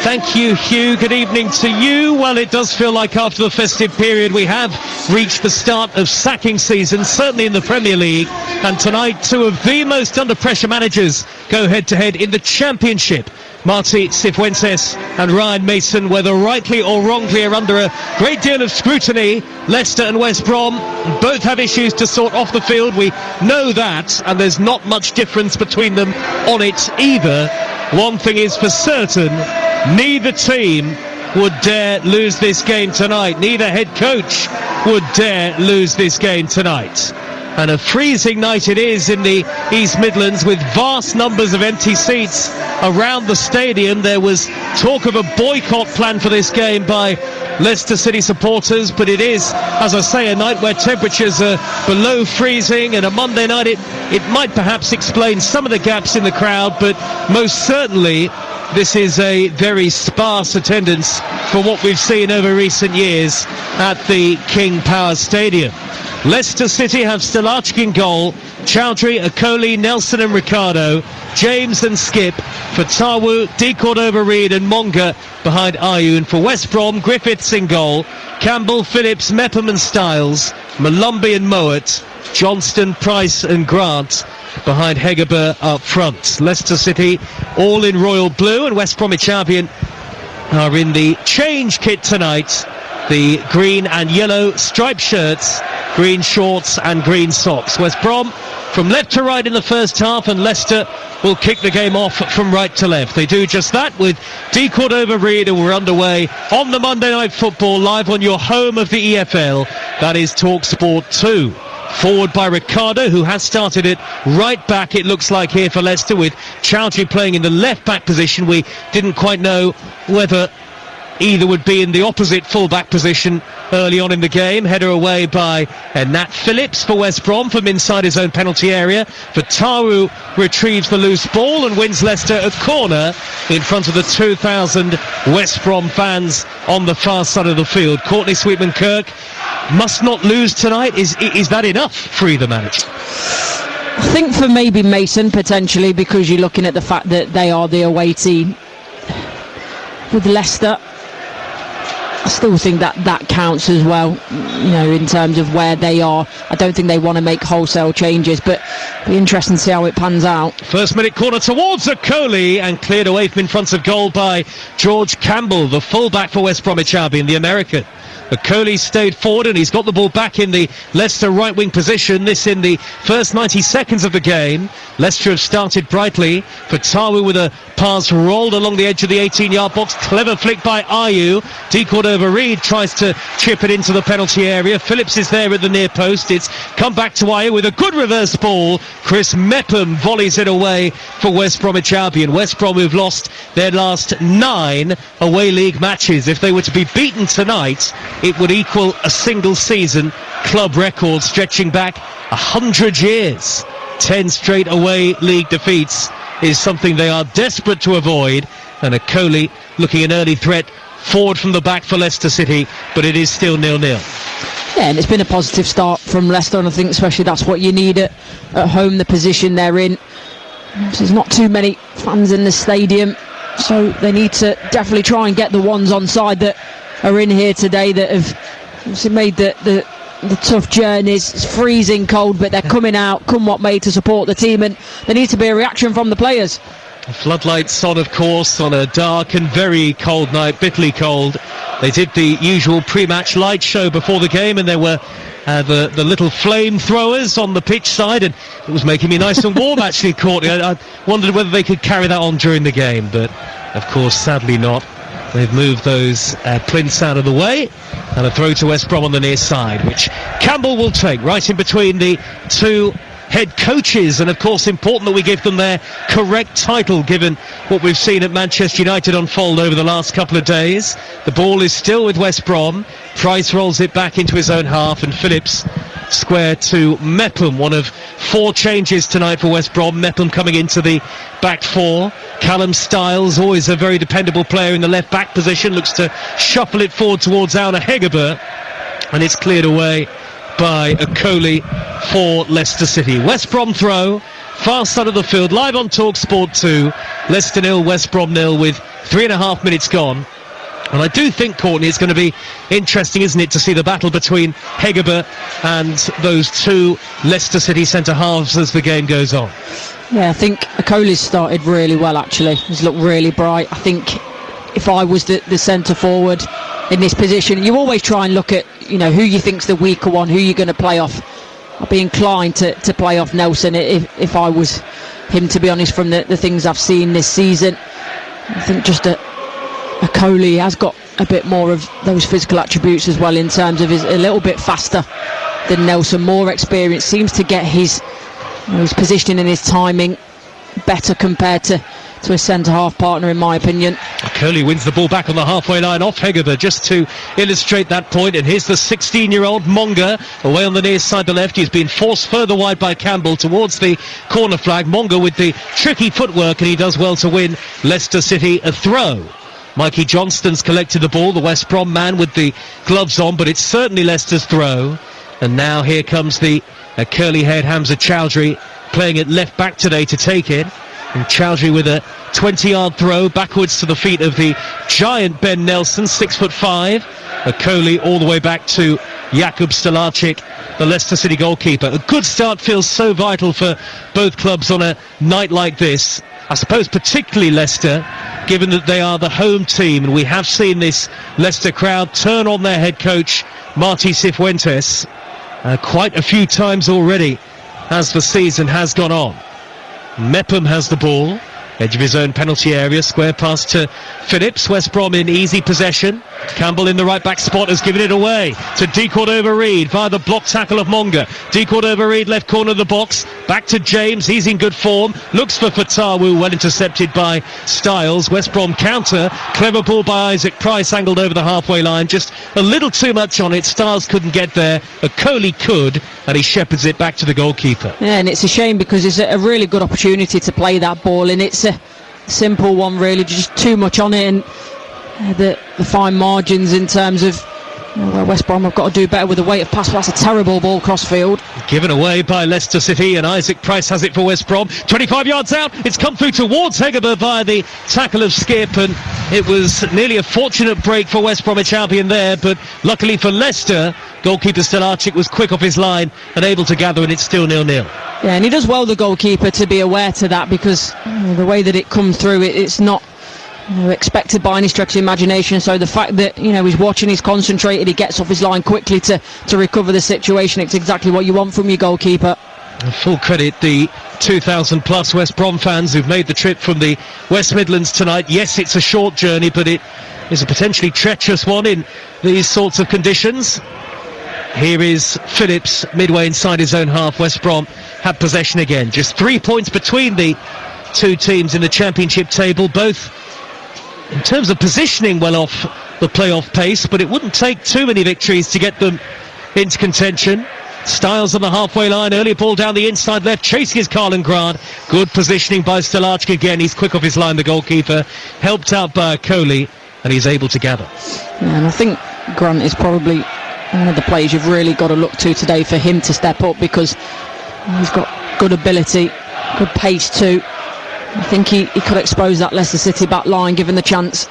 Thank you, Hugh. Good evening to you. Well, it does feel like after the festive period we have reached the start of sacking season, certainly in the Premier League. And tonight, two of the most under-pressure managers go head-to-head in the Championship. Marty Cifuentes and Ryan Mason, whether rightly or wrongly, are under a great deal of scrutiny. Leicester and West Brom both have issues to sort off the field. We know that, and there's not much difference between them on it either. One thing is for certain, neither team would dare lose this game tonight. Neither head coach would dare lose this game tonight. And a freezing night it is in the East Midlands, with vast numbers of empty seats around the stadium. There was talk of a boycott plan for this game by Leicester City supporters, but it is, as I say, a night where temperatures are below freezing, and a Monday night it might perhaps explain some of the gaps in the crowd, but most certainly this is a very sparse attendance for what we've seen over recent years at the King Power Stadium. Leicester City have Stilachki in goal, Chowdhury, Okoli, Nelson and Ricardo, James and Skip, Fatawu, D. Cordova-Reid and Monga behind Ayew. And for West Brom, Griffiths in goal, Campbell, Phillips, Mepham and Styles, Malumbi and Mowat, Johnston, Price and Grant behind Hegerber up front. Leicester City all in royal blue, and West Bromwich Albion are in the change kit tonight. The green and yellow striped shirts, green shorts and green socks. West Brom from left to right in the first half, and Leicester will kick the game off from right to left. They do just that with D. Cordova-Reid, and we're underway on the Monday Night Football, live on your home of the EFL. That is TalkSport 2. Forward by Ricardo, who has started it right back, it looks like, here for Leicester, with Chowdhury playing in the left back position. We didn't quite know whether either would be in the opposite full-back position early on in the game. Header away by Nat Phillips for West Brom from inside his own penalty area. Fatawu retrieves the loose ball and wins Leicester a corner in front of the 2,000 West Brom fans on the far side of the field. Courtney Sweetman-Kirk must not lose tonight. Is that enough for either manager? I think for maybe Mason, potentially, because you're looking at the fact that they are the away team. With Leicester, I still think that counts as well, you know, in terms of where they are. I don't think they want to make wholesale changes, but it'll be interesting to see how it pans out. First minute corner towards Okoli, and cleared away from in front of goal by George Campbell, the full-back for West Bromwich Albion, the American. Okoli stayed forward, and he's got the ball back in the Leicester right-wing position. This in the first 90 seconds of the game. Leicester have started brightly. Fatawu with a pass rolled along the edge of the 18-yard box. Clever flick by Ayew. D. Cordova-Reid tries to chip it into the penalty area. Phillips is there at the near post. It's come back to Ayew with a good reverse ball. Chris Mepham volleys it away for West Bromwich Albion. West Brom, who've lost their last 9 away league matches. If they were to be beaten tonight, it would equal a single season club record stretching back 100 years. 10 straight away league defeats is something they are desperate to avoid, and Okoli looking an early threat forward from the back for Leicester City, but it is still 0-0. Yeah, and it's been a positive start from Leicester, and I think especially that's what you need at home, the position they're in. There's not too many fans in the stadium, so they need to definitely try and get the ones on side that are in here today, that have obviously made the tough journeys. It's freezing cold, but they're coming out, come what may, to support the team, and there needs to be a reaction from the players. Floodlights on, of course, on a dark and very cold night, bitterly cold. They did the usual pre-match light show before the game, and there were the little flamethrowers on the pitch side, and it was making me nice and warm, actually, Courtney. I wondered whether they could carry that on during the game, but of course, sadly not. They've moved those plinths out of the way, and a throw to West Brom on the near side, which Campbell will take right in between the two head coaches. And of course, important that we give them their correct title, given what we've seen at Manchester United unfold over the last couple of days. The ball is still with West Brom. Price rolls it back into his own half, and Phillips square to Mepham. One of 4 changes tonight for West Brom. Mepham coming into the back 4. Callum Styles, always a very dependable player in the left back position, looks to shuffle it forward towards Auna Hegerber, and it's cleared away by Okoli for Leicester City. West Brom throw, far side of the field, live on TalkSport 2. Leicester 0, West Brom 0 with 3.5 minutes gone. And I do think, Courtney, it's going to be interesting, isn't it, to see the battle between Hegerberg and those two Leicester City centre-halves as the game goes on. Yeah, I think Akoli's started really well, actually. He's looked really bright. I think if I was the centre-forward in this position, you always try and look at, who you think's the weaker one, who you're going to play off. I'd be inclined to play off Nelson if I was him, to be honest, from the things I've seen this season. I think just Akoli has got a bit more of those physical attributes as well, in terms of his a little bit faster than Nelson, more experience, seems to get his positioning and his timing better compared to a centre-half partner, in my opinion. Akoli wins the ball back on the halfway line off Hegerberg, just to illustrate that point. And here's the 16-year-old Monga away on the near side, the left. He's been forced further wide by Campbell towards the corner flag. Monga with the tricky footwork, and he does well to win Leicester City a throw. Mikey Johnston's collected the ball, the West Brom man with the gloves on, but it's certainly Leicester's throw. And now here comes the curly-haired Hamza Chowdhury, playing at left back today to take it. And Chowdhury with a 20-yard throw backwards to the feet of the giant Ben Nelson, 6'5". Akoli all the way back to Jakub Stelarczyk, the Leicester City goalkeeper. A good start feels so vital for both clubs on a night like this. I suppose particularly Leicester, given that they are the home team, and we have seen this Leicester crowd turn on their head coach, Martí Cifuentes, quite a few times already as the season has gone on. Mepham has the ball, edge of his own penalty area, square pass to Phillips. West Brom in easy possession. Campbell in the right back spot has given it away to De Cordova-Reid via the block tackle of Monga. De Cordova-Reid left corner of the box, back to James, he's in good form, looks for Fatawu, well intercepted by Styles. West Brom counter, clever ball by Isaac Price, angled over the halfway line, just a little too much on it. Styles couldn't get there, Akoli could, and he shepherds it back to the goalkeeper. Yeah, and it's a shame because it's a really good opportunity to play that ball, and it's a simple one really, just too much on it, and the fine margins in terms of where West Brom have got to do better with the weight of pass. That's a terrible ball cross field. Given away by Leicester City, and Isaac Price has it for West Brom. 25 yards out, it's come through towards Hegerberg via the tackle of Skip, and it was nearly a fortunate break for West Bromwich Albion there, but luckily for Leicester, goalkeeper Stelarczyk was quick off his line and able to gather, and it's still 0-0. Yeah, and he does well, the goalkeeper, to be aware to that, because the way that it comes through, it's not expected by any stretch of imagination. So the fact that he's watching, he's concentrated, he gets off his line quickly to recover the situation, it's exactly what you want from your goalkeeper. Full credit the 2,000 plus West Brom fans who've made the trip from the West Midlands tonight. Yes, it's a short journey, but it is a potentially treacherous one in these sorts of conditions. Here is Phillips midway inside his own half. West Brom have possession again. Just 3 points between the two teams in the Championship table, both in terms of positioning well off the playoff pace, but it wouldn't take too many victories to get them into contention. Styles on the halfway line, early ball down the inside left, chasing is Karlan Grant. Good positioning by Stelarczyk again, he's quick off his line, the goalkeeper, helped out by Akoli, and he's able to gather. Yeah, and I think Grant is probably one of the players you've really got to look to today for him to step up, because he's got good ability, good pace too. I think he could expose that Leicester City back line given the chance.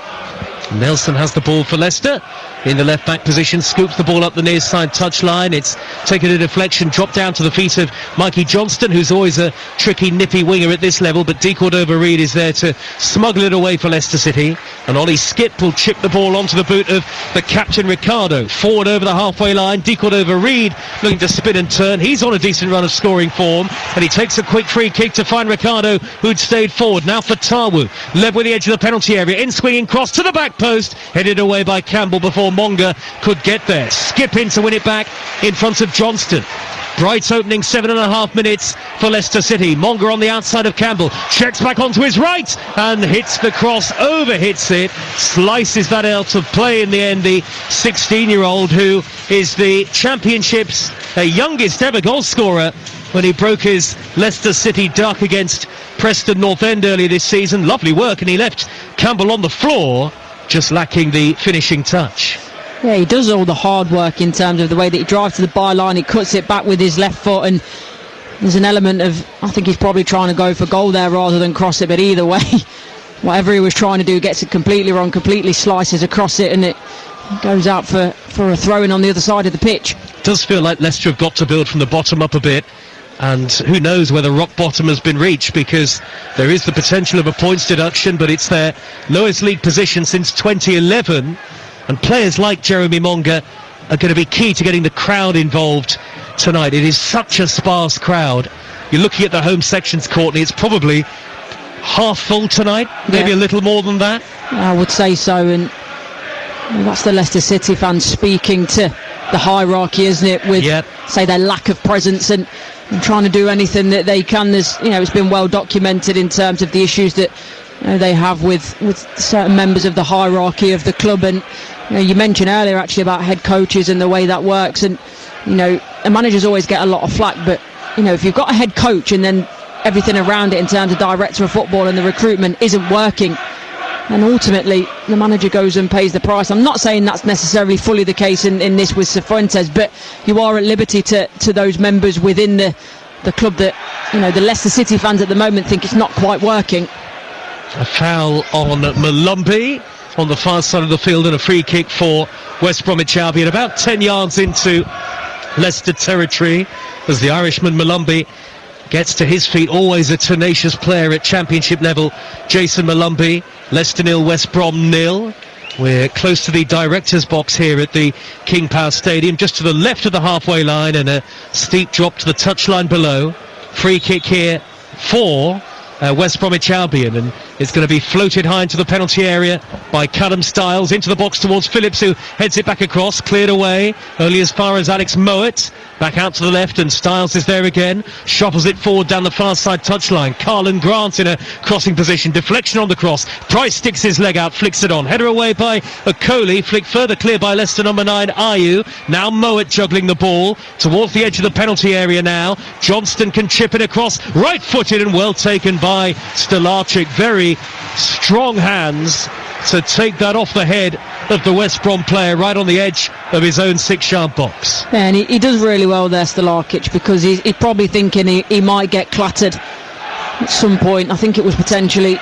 Nelson has the ball for Leicester in the left back position, scoops the ball up the near side touchline. It's taken a deflection, dropped down to the feet of Mikey Johnston, who's always a tricky, nippy winger at this level, but De Cordova-Reid is there to smuggle it away for Leicester City, and Ollie Skip will chip the ball onto the boot of the captain Ricardo. Forward over the halfway line, De Cordova-Reid looking to spin and turn. He's on a decent run of scoring form, and he takes a quick free kick to find Ricardo, who'd stayed forward. Now for Fatawu, led with the edge of the penalty area, in swinging cross to the back post, headed away by Campbell before Monga could get there. Skip in to win it back in front of Johnston. Bright opening 7.5 minutes for Leicester City. Monga on the outside of Campbell, checks back onto his right and hits the cross, over hits it, slices that out of play in the end. The 16-year-old who is the Championship's youngest ever goal scorer when he broke his Leicester City duck against Preston North End earlier this season. Lovely work, and he left Campbell on the floor, just lacking the finishing touch. Yeah, he does all the hard work in terms of the way that he drives to the byline, he cuts it back with his left foot, and there's an element of, I think he's probably trying to go for goal there rather than cross it, but either way, whatever he was trying to do gets it completely wrong, completely slices across it, and it goes out for a throw-in on the other side of the pitch. It does feel like Leicester have got to build from the bottom up a bit, and who knows whether rock bottom has been reached, because there is the potential of a points deduction, but it's their lowest league position since 2011, and players like Jeremy Monga are going to be key to getting the crowd involved tonight. It is such a sparse crowd. You're looking at the home sections, Courtney, it's probably half full tonight, maybe a little more than that. I would say so, and that's the Leicester City fans speaking to the hierarchy, isn't it, with say their lack of presence and trying to do anything that they can. There's, it's been well documented in terms of the issues that they have with certain members of the hierarchy of the club, and you mentioned earlier actually about head coaches and the way that works, and the managers always get a lot of flack, but if you've got a head coach and then everything around it in terms of director of football and the recruitment isn't working, and ultimately the manager goes and pays the price. I'm not saying that's necessarily fully the case in this with Cifuentes, but you are at liberty to those members within the club that the Leicester City fans at the moment think it's not quite working. A foul on Malumbi on the far side of the field, and a free kick for West Bromwich Albion about 10 yards into Leicester territory as the Irishman Malumbi gets to his feet. Always a tenacious player at championship level, Jason Malumbi. Leicester 0, West Brom 0. We're close to the director's box here at the King Power Stadium, just to the left of the halfway line, and a steep drop to the touchline below. Free kick here for West Bromwich Albion, and it's going to be floated high into the penalty area by Callum Stiles, into the box towards Phillips, who heads it back across, cleared away only as far as Alex Mowat. Back out to the left, and Stiles is there again, shuffles it forward down the far side touchline. Carlin Grant in a crossing position, deflection on the cross. Price sticks his leg out, flicks it on, header away by Okoli, flicked further clear by Leicester number 9 Ayew. Now Mowat juggling the ball towards the edge of the penalty area now. Johnston can chip it across, right footed and well taken by Stolarczyk. Very strong hands to take that off the head of the West Brom player, right on the edge of his own 6-yard box. Yeah, and he does really well there, Stolarczyk, because he's probably thinking he might get clattered at some point. I think it was potentially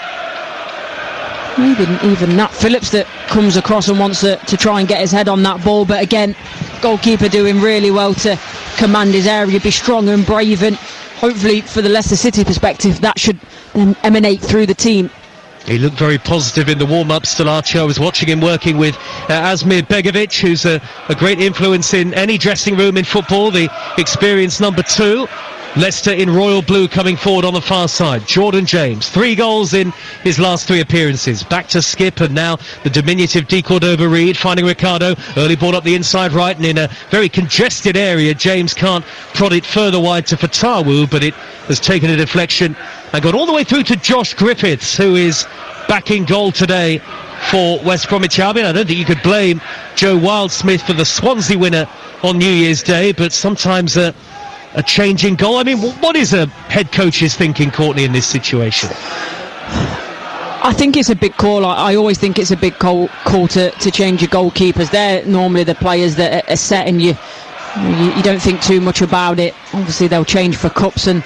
maybe even Nat Phillips that comes across and wants to try and get his head on that ball, but again, goalkeeper doing really well to command his area, be strong and brave, and hopefully for the Leicester City perspective that should then emanate through the team. He looked very positive in the warm-up, Stolarczyk. I was watching him working with Asmir Begovic, who's a great influence in any dressing room in football, the experienced number 2. Leicester in royal blue coming forward on the far side. Jordan James, 3 goals in his last 3 appearances. Back to Skip, and now the diminutive De Cordova-Reid finding Ricardo. Early ball up the inside right, and in a very congested area, James can't prod it further wide to Fatawu, but it has taken a deflection and got all the way through to Josh Griffiths, who is back in goal today for West Bromwich Albion. I don't think you could blame Joe Wildsmith for the Swansea winner on New Year's Day, but sometimes a change in goal. I mean, what is a head coach's thinking, Courtney, in this situation? I think it's a big call. I always think it's a big call to change your goalkeepers. They're normally the players that are set, and you don't think too much about it. Obviously they'll change for cups and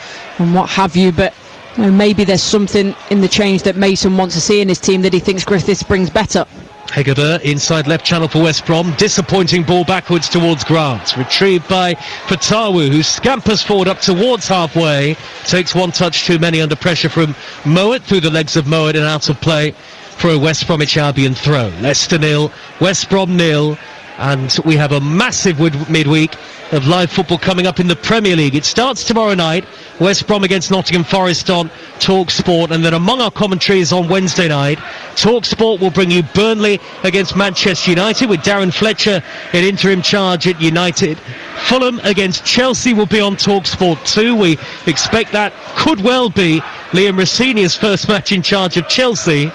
what have you, but maybe there's something in the change that Mason wants to see in his team that he thinks Griffiths brings better. Hegeder inside left channel for West Brom. Disappointing ball backwards towards Grant. Retrieved by Fatawu, who scampers forward up towards halfway. Takes one touch too many under pressure from Mowat, through the legs of Mowat and out of play for a West Bromwich Albion throw. Leicester 0, West Brom 0. And we have a massive midweek of live football coming up in the Premier League. It starts tomorrow night. West Brom against Nottingham Forest on Talk Sport, and then among our commentaries on Wednesday night, Talk Sport will bring you Burnley against Manchester United with Darren Fletcher in interim charge at United. Fulham against Chelsea will be on Talk Sport 2. We expect that could well be Liam Rossini's first match in charge of Chelsea.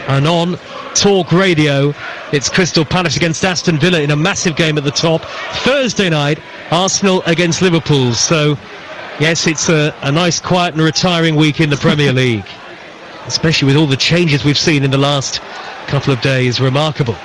And on Talk Radio, it's Crystal Palace against Aston Villa in a massive game at the top. Thursday night, Arsenal against Liverpool. So yes, it's a nice, quiet and retiring week in the Premier League, especially with all the changes we've seen in the last couple of days. Remarkable.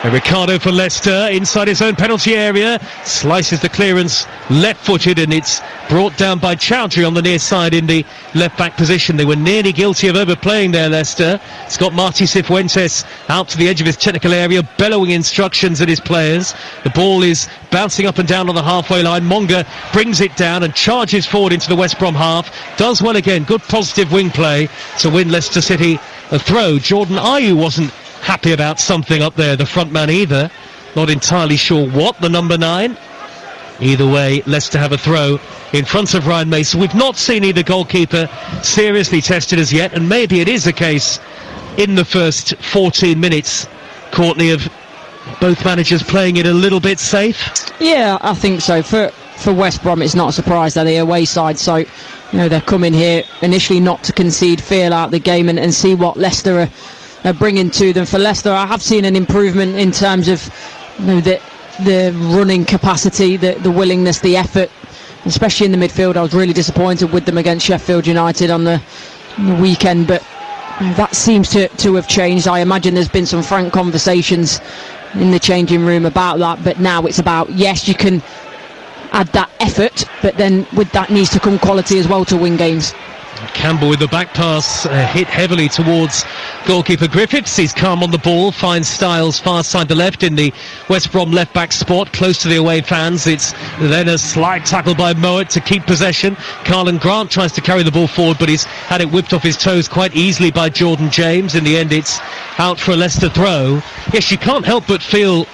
And Ricardo for Leicester, inside his own penalty area, slices the clearance left-footed, and it's brought down by Chowdhury on the near side in the left-back position. They were nearly guilty of overplaying there, Leicester. It's got Martí Cifuentes out to the edge of his technical area, bellowing instructions at his players. The ball is bouncing up and down on the halfway line. Monga brings it down and charges forward into the West Brom half. Does well again, good positive wing play to win Leicester City a throw. Jordan Ayew wasn't happy about something up there, the front man either. Not entirely sure what, the number 9. Either way, Leicester have a throw in front of Ryan Mason. We've not seen either goalkeeper seriously tested as yet, and maybe it is the case in the first 14 minutes, Courtney, of both managers playing it a little bit safe. Yeah, I think so. For West Brom, it's not a surprise that they're away side, so they're coming here initially not to concede, feel out the game and see what Leicester are bringing to them. For Leicester, I have seen an improvement in terms of the running capacity, the willingness, the effort, especially in the midfield. I was really disappointed with them against Sheffield United on the weekend, but that seems to have changed. I imagine there's been some frank conversations in the changing room about that, but now it's about, yes, you can add that effort, but then with that needs to come quality as well to win games. Campbell with the back pass, hit heavily towards goalkeeper Griffiths. He's calm on the ball, finds Styles far side to left in the West Brom left back spot, close to the away fans. It's then a slight tackle by Mowat to keep possession. Carlin Grant tries to carry the ball forward, but he's had it whipped off his toes quite easily by Jordan James. In the end, it's out for a Leicester throw. Yes, you can't help but feel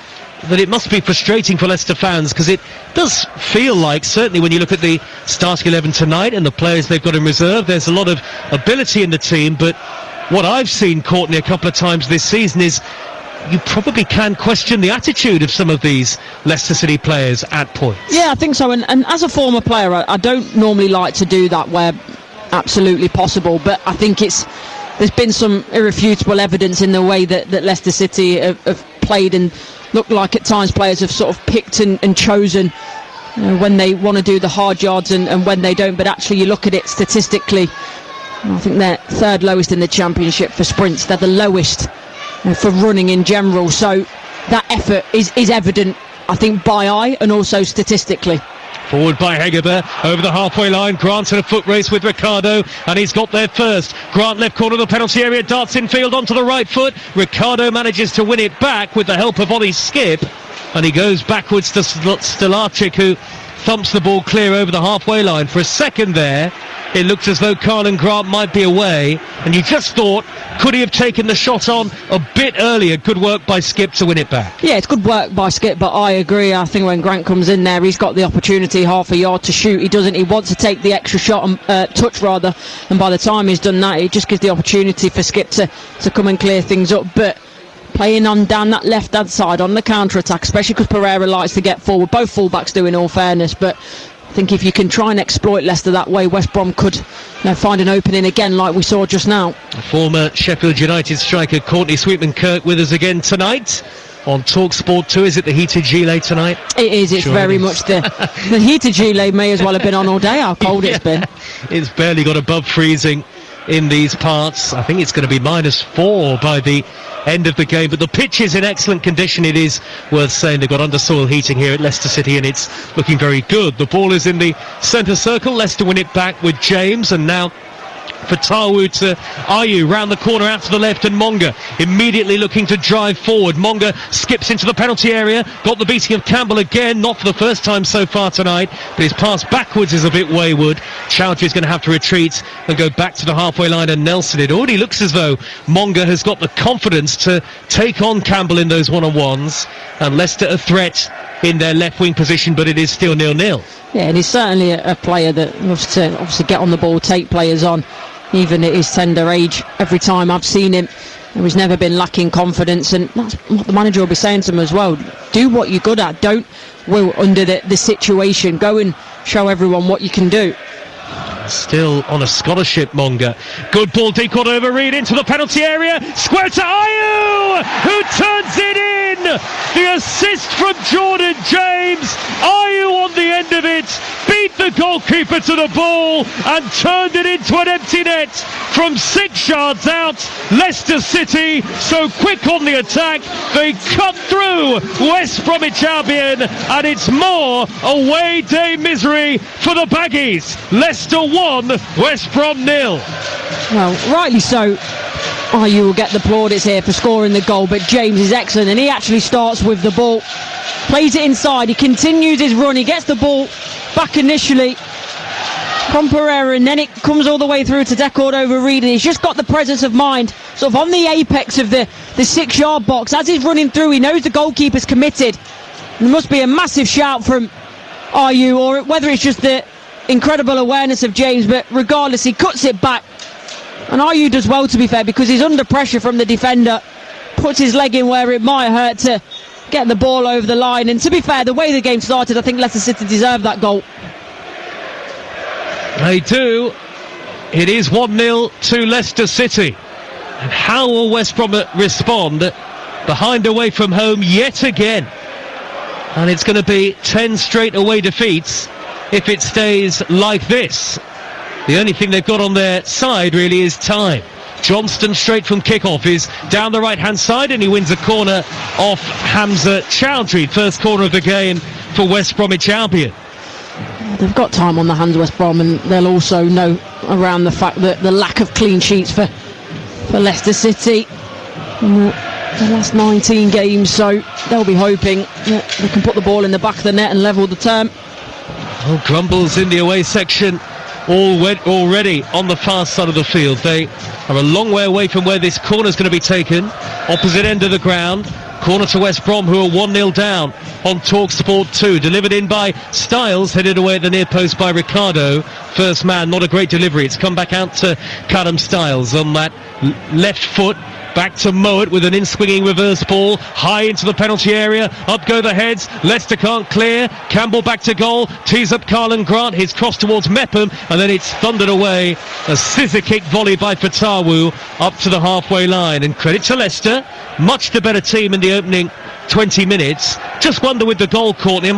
that it must be frustrating for Leicester fans, because it does feel like, certainly when you look at the starting 11 tonight and the players they've got in reserve, there's a lot of ability in the team, but what I've seen, Courtney, a couple of times this season is you probably can question the attitude of some of these Leicester City players at points. Yeah, I think so, and as a former player, I don't normally like to do that where absolutely possible, but I think there's been some irrefutable evidence in the way that Leicester City have played, and look like at times players have sort of picked and chosen when they want to do the hard yards and when they don't. But actually, you look at it statistically, I think they're third lowest in the Championship for sprints. They're the lowest for running in general. So that effort is evident, I think, by eye and also statistically. Forward by Hegerberg, over the halfway line. Grant's in a foot race with Ricardo, and he's got there first. Grant left corner of the penalty area, darts infield onto the right foot. Ricardo manages to win it back with the help of Ollie Skip, and he goes backwards to Stolarczyk, who thumps the ball clear over the halfway line. For a second there, it looked as though Carlin Grant might be away, and you just thought, could he have taken the shot on a bit earlier? Good work by Skip to win it back. Yeah, it's good work by Skip, but I agree. I think when Grant comes in there, he's got the opportunity half a yard to shoot. He doesn't. He wants to take the extra shot, touch rather, and by the time he's done that, it just gives the opportunity for Skip to come and clear things up. But playing on down that left-hand side on the counter-attack, especially because Pereira likes to get forward. Both full-backs do, in all fairness, but I think if you can try and exploit Leicester that way, West Brom could find an opening again like we saw just now. Former Sheffield United striker Courtney Sweetman-Kirk with us again tonight on TalkSport 2. Is it the heated gilet tonight? It is. It's very much the heated gilet. May as well have been on all day, how cold it's been. It's barely got above freezing in these parts. I think it's going to be -4 by the end of the game, but the pitch is in excellent condition. It is worth saying they've got undersoil heating here at Leicester City, and it's looking very good. The ball is in the centre circle. Leicester win it back with James, and now for Tawu to Ayew, round the corner out to the left, and Monga immediately looking to drive forward. Monga skips into the penalty area, got the beating of Campbell again, not for the first time so far tonight, but his pass backwards is a bit wayward. Chowdhury is going to have to retreat and go back to the halfway line, and Nelson. It already looks as though Monga has got the confidence to take on Campbell in those one-on-ones, and Leicester a threat in their left wing position, but it is still 0-0. Yeah, and he's certainly a player that loves to obviously get on the ball, take players on, even at his tender age. Every time I've seen him, he's never been lacking confidence, and that's what the manager will be saying to him as well. Do what you're good at. Don't will under the situation. Go and show everyone what you can do. Still on a scholarship, Monga. Good ball, decoyed over Reed into the penalty area. Square to Ayew, who turns it in. The assist from Jordan James. Ayew on the end of it, beat beat the goalkeeper to the ball and turned it into an empty net from 6 yards out. Leicester City so quick on the attack, they cut through West Bromwich Albion, and it's more away day misery for the Baggies. Leicester 1, West Brom 0. Well, rightly so. You will get the plaudits here for scoring the goal, but James is excellent, and he actually starts with the ball, plays it inside, he continues his run, he gets the ball back initially from Pereira, and then it comes all the way through to Decord over Reed, and he's just got the presence of mind, sort of on the apex of the 6-yard box. As he's running through, he knows the goalkeeper's committed. There must be a massive shout from RU, or whether it's just the incredible awareness of James, but regardless, he cuts it back. And RU does well, to be fair, because he's under pressure from the defender, puts his leg in where it might hurt to get the ball over the line. And to be fair, the way the game started, I think Leicester City deserved that goal. They do. It is 1-0 to Leicester City. And how will West Brom respond? Behind away from home yet again. And it's going to be 10 straight away defeats if it stays like this. The only thing they've got on their side really is time. Johnston straight from kickoff is down the right hand side, and he wins a corner off Hamza Chowdhury. First corner of the game for West Bromwich Albion. They've got time on the hands, West Brom, and they'll also know around the fact that the lack of clean sheets for Leicester City in the last 19 games, so they'll be hoping that they can put the ball in the back of the net and level the term. Oh, Grumbles in the away section already on the far side of the field. They are a long way away from where this corner is going to be taken. Opposite end of the ground. Corner to West Brom, who are 1-0 down on TalkSport 2. Delivered in by Styles, headed away at the near post by Ricardo. First man, not a great delivery. It's come back out to Callum Styles on that left foot. Back to Mowat with an in-swinging reverse ball, high into the penalty area, up go the heads, Leicester can't clear, Campbell back to goal, tees up Carlin Grant, his cross towards Mepham, and then it's thundered away, a scissor kick volley by Fatawu up to the halfway line. And credit to Leicester, much the better team in the opening 20 minutes. Just wonder with the goal, Courtney,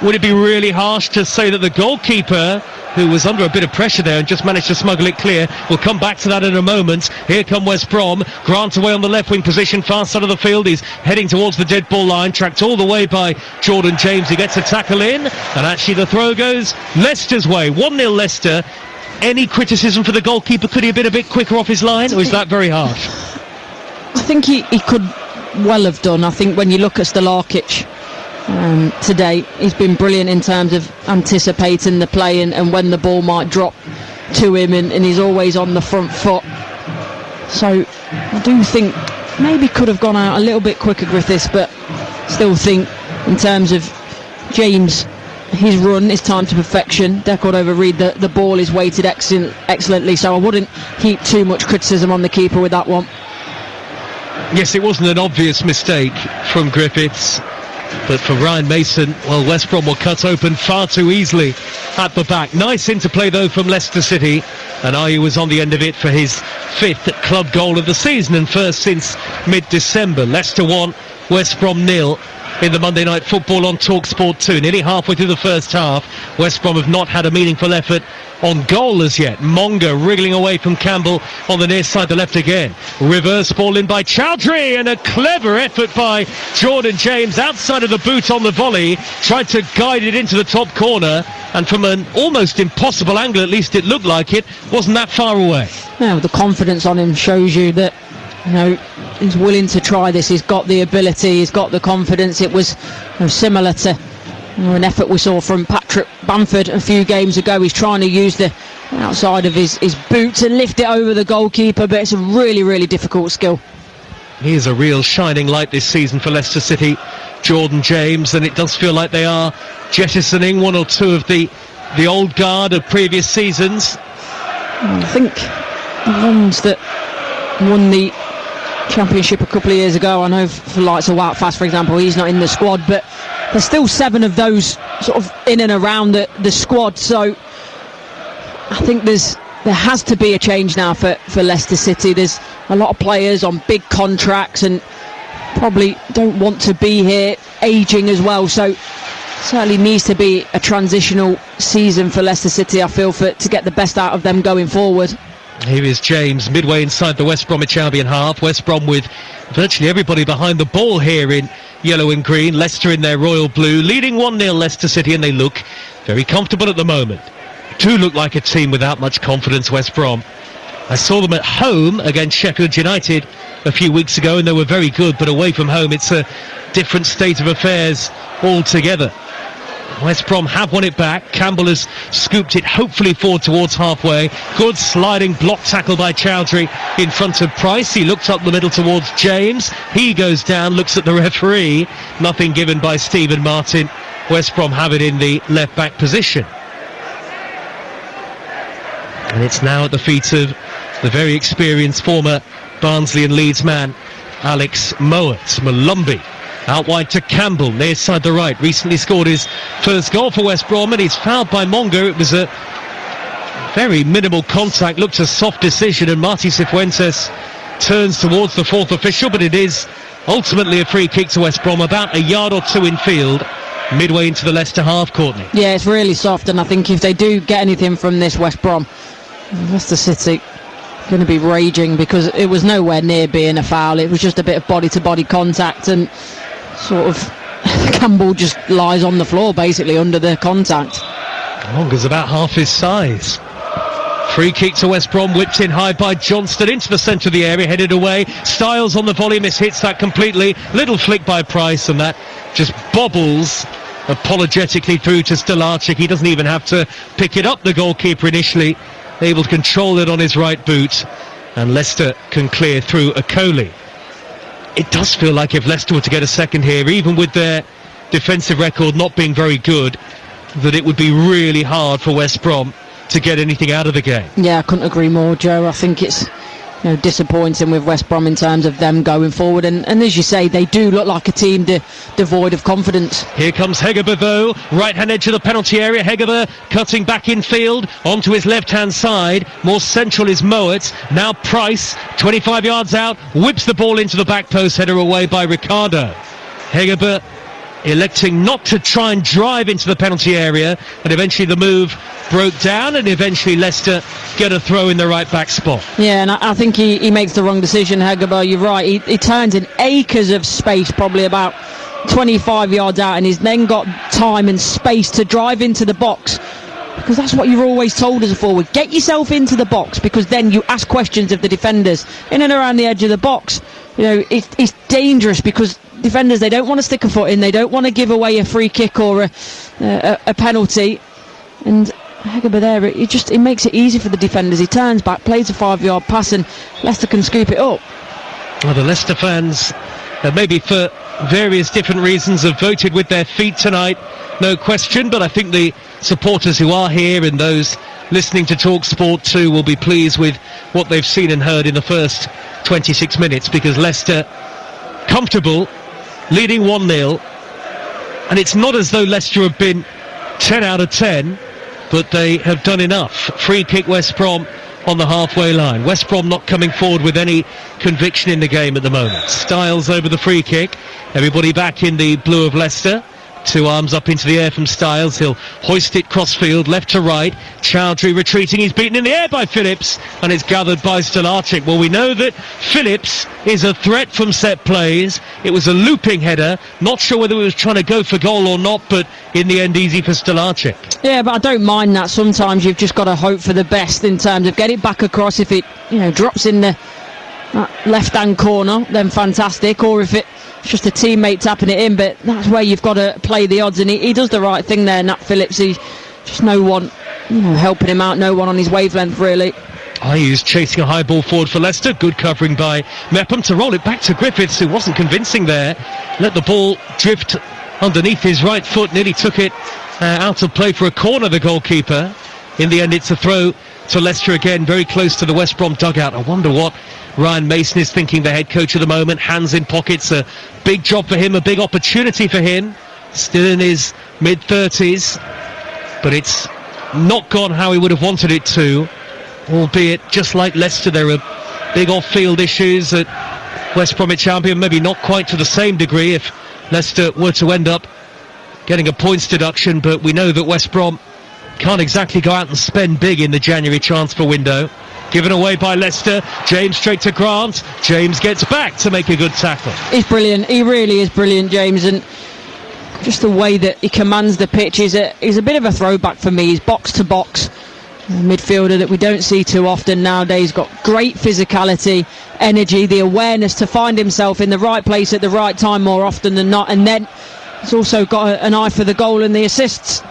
would it be really harsh to say that the goalkeeper, who was under a bit of pressure there and just managed to smuggle it clear? We'll come back to that in a moment. Here come West Brom. Grant away on the left wing position, far side of the field. He's heading towards the dead ball line, tracked all the way by Jordan James. He gets a tackle in, and actually the throw goes Leicester's way. 1-0 Leicester. Any criticism for the goalkeeper? Could he have been a bit quicker off his line, or is that very harsh? I think he could well have done. I think when you look at Stolarkic today, he's been brilliant in terms of anticipating the play and when the ball might drop to him, and he's always on the front foot. So I do think maybe could have gone out a little bit quicker, Griffiths, but still think in terms of James, his run is timed to perfection. Decord over Reed, the ball is weighted excellently, so I wouldn't heap too much criticism on the keeper with that one. Yes, it wasn't an obvious mistake from Griffiths. But for Ryan Mason, well, West Brom were cut open far too easily at the back. Nice interplay, though, from Leicester City. And Ayew was on the end of it for his 5th club goal of the season and first since mid-December. Leicester 1, West Brom 0 in the Monday Night Football on TalkSport 2. Nearly halfway through the first half, West Brom have not had a meaningful effort on goal as yet. Monga wriggling away from Campbell on the near side, the left again. Reverse ball in by Chowdhury, and a clever effort by Jordan James outside of the boot on the volley. Tried to guide it into the top corner, and from an almost impossible angle, at least it looked like it, wasn't that far away. Now, the confidence on him shows you that, you know, he's willing to try this. He's got the ability, he's got the confidence. It was similar to an effort we saw from Patrick Bamford a few games ago. He's trying to use the outside of his boot to lift it over the goalkeeper, but it's a really, really difficult skill. He is a real shining light this season for Leicester City, Jordan James, and it does feel like they are jettisoning one or two of the old guard of previous seasons. I think the ones that won the Championship a couple of years ago, I know for likes of Wout Fast, for example, he's not in the squad, but there's still 7 of those sort of in and around the squad, so I think there has to be a change now for Leicester City. There's a lot of players on big contracts and probably don't want to be here, aging as well, so certainly needs to be a transitional season for Leicester City, I feel, to get the best out of them going forward. Here is James, midway inside the West Bromwich Albion half. West Brom with virtually everybody behind the ball here in yellow and green. Leicester in their royal blue, leading 1-0 Leicester City, and they look very comfortable at the moment. Do look like a team without much confidence, West Brom. I saw them at home against Sheffield United a few weeks ago, and they were very good, but away from home it's a different state of affairs altogether. West Brom have won it back. Campbell has scooped it hopefully forward towards halfway. Good sliding block tackle by Chowdhury in front of Price. He looked up the middle towards James. He goes down, looks at the referee. Nothing given by Stephen Martin. West Brom have it in the left back position. And it's now at the feet of the very experienced former Barnsley and Leeds man, Alex Mowat. Malumbi out wide to Campbell, near side the right. Recently scored his first goal for West Brom, and he's fouled by Mongo. It was a very minimal contact, looked a soft decision, and Marty Cifuentes turns towards the fourth official, but it is ultimately a free kick to West Brom, about a yard or two in field, midway into the Leicester half, Courtney. Yeah, it's really soft, and I think if they do get anything from this, West Brom, Leicester City going to be raging, because it was nowhere near being a foul. It was just a bit of body-to-body contact, and sort of Campbell just lies on the floor basically under the contact. Mongo's about half his size. Free kick to West Brom, whipped in high by Johnston into the centre of the area, headed away. Styles on the volley, mishits that completely. Little flick by Price, and that just bobbles apologetically through to Stelarczyk. He doesn't even have to pick it up, the goalkeeper initially, able to control it on his right boot, and Leicester can clear through Okoli. It does feel like if Leicester were to get a second here, even with their defensive record not being very good, that it would be really hard for West Brom to get anything out of the game. Yeah, I couldn't agree more, Joe. I think it's disappointing with West Brom in terms of them going forward, and as you say, they do look like a team devoid of confidence. Here comes Hegerber though, right hand edge of the penalty area. Hegerber cutting back in field onto his left hand side. More central is Mowat. Now Price, 25 yards out, whips the ball into the back post, header away by Ricardo. Hegerber electing not to try and drive into the penalty area, and eventually the move broke down, and eventually Leicester get a throw in the right back spot. Yeah, and I think he makes the wrong decision, Hegerber. You're right, he turns in acres of space, probably about 25 yards out, and he's then got time and space to drive into the box, because that's what you're always told as a forward. Get yourself into the box, because then you ask questions of the defenders in and around the edge of the box. It's dangerous, because defenders, they don't want to stick a foot in, they don't want to give away a free kick or a penalty, and Hegerber there, it makes it easy for the defenders. He turns back, plays a 5-yard pass, and Leicester can scoop it up. Well, the Leicester fans, maybe for various different reasons, have voted with their feet tonight, no question, but I think the supporters who are here and those listening to Talk Sport too will be pleased with what they've seen and heard in the first 26 minutes, because Leicester comfortable, leading 1-0, and it's not as though Leicester have been 10 out of 10, but they have done enough. Free kick West Brom on the halfway line. West Brom not coming forward with any conviction in the game at the moment. Styles over the free kick, everybody back in the blue of Leicester. Two arms up into the air from Styles. He'll hoist it crossfield, left to right. Chowdhury retreating. He's beaten in the air by Phillips, and it's gathered by Stelarczyk. Well, we know that Phillips is a threat from set plays. It was a looping header. Not sure whether he was trying to go for goal or not, but in the end, easy for Stelarczyk. Yeah, but I don't mind that. Sometimes you've just got to hope for the best in terms of get it back across. If it drops in the left-hand corner, then fantastic. Or if it's just a teammate tapping it in, but that's where you've got to play the odds, and he does the right thing there, Nat Phillips. He's just no one helping him out, no one on his wavelength really. Ayu's chasing a high ball forward for Leicester. Good covering by Mepham to roll it back to Griffiths, who wasn't convincing there. Let the ball drift underneath his right foot, nearly took it out of play for a corner, the goalkeeper. In the end, it's a throw to Leicester again, very close to the West Brom dugout. I wonder what Ryan Mason is thinking, the head coach at the moment. Hands in pockets, a big job for him, a big opportunity for him. Still in his mid-30s, but it's not gone how he would have wanted it to, albeit just like Leicester, there are big off-field issues at West Bromwich Albion, maybe not quite to the same degree if Leicester were to end up getting a points deduction, but we know that West Brom can't exactly go out and spend big in the January transfer window. Given away by Leicester. James straight to Grant. James gets back to make a good tackle. He's brilliant. He really is brilliant, James, and just the way that he commands the pitch is a bit of a throwback for me. He's box to box. A midfielder that we don't see too often nowadays. Got great physicality, energy, the awareness to find himself in the right place at the right time more often than not, and then he's also got an eye for the goal and the assists.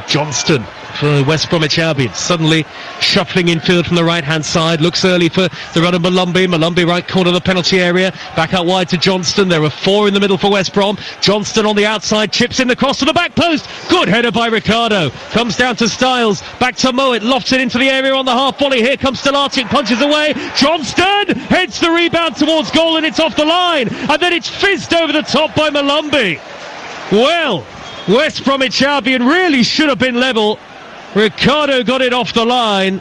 Johnston for West Bromwich Albion, suddenly shuffling infield from the right hand side, looks early for the run of Malumbi right corner of the penalty area, back out wide to Johnston. There are 4 in the middle for West Brom. Johnston on the outside, chips in the cross to the back post, good header by Ricardo, comes down to Styles, back to Mowat, lofts it into the area on the half volley. Here comes Stelatic, punches away, Johnston heads the rebound towards goal and it's off the line, and then it's fizzed over the top by Malumbi. Well, West Bromwich Albion really should have been level. Ricardo got it off the line,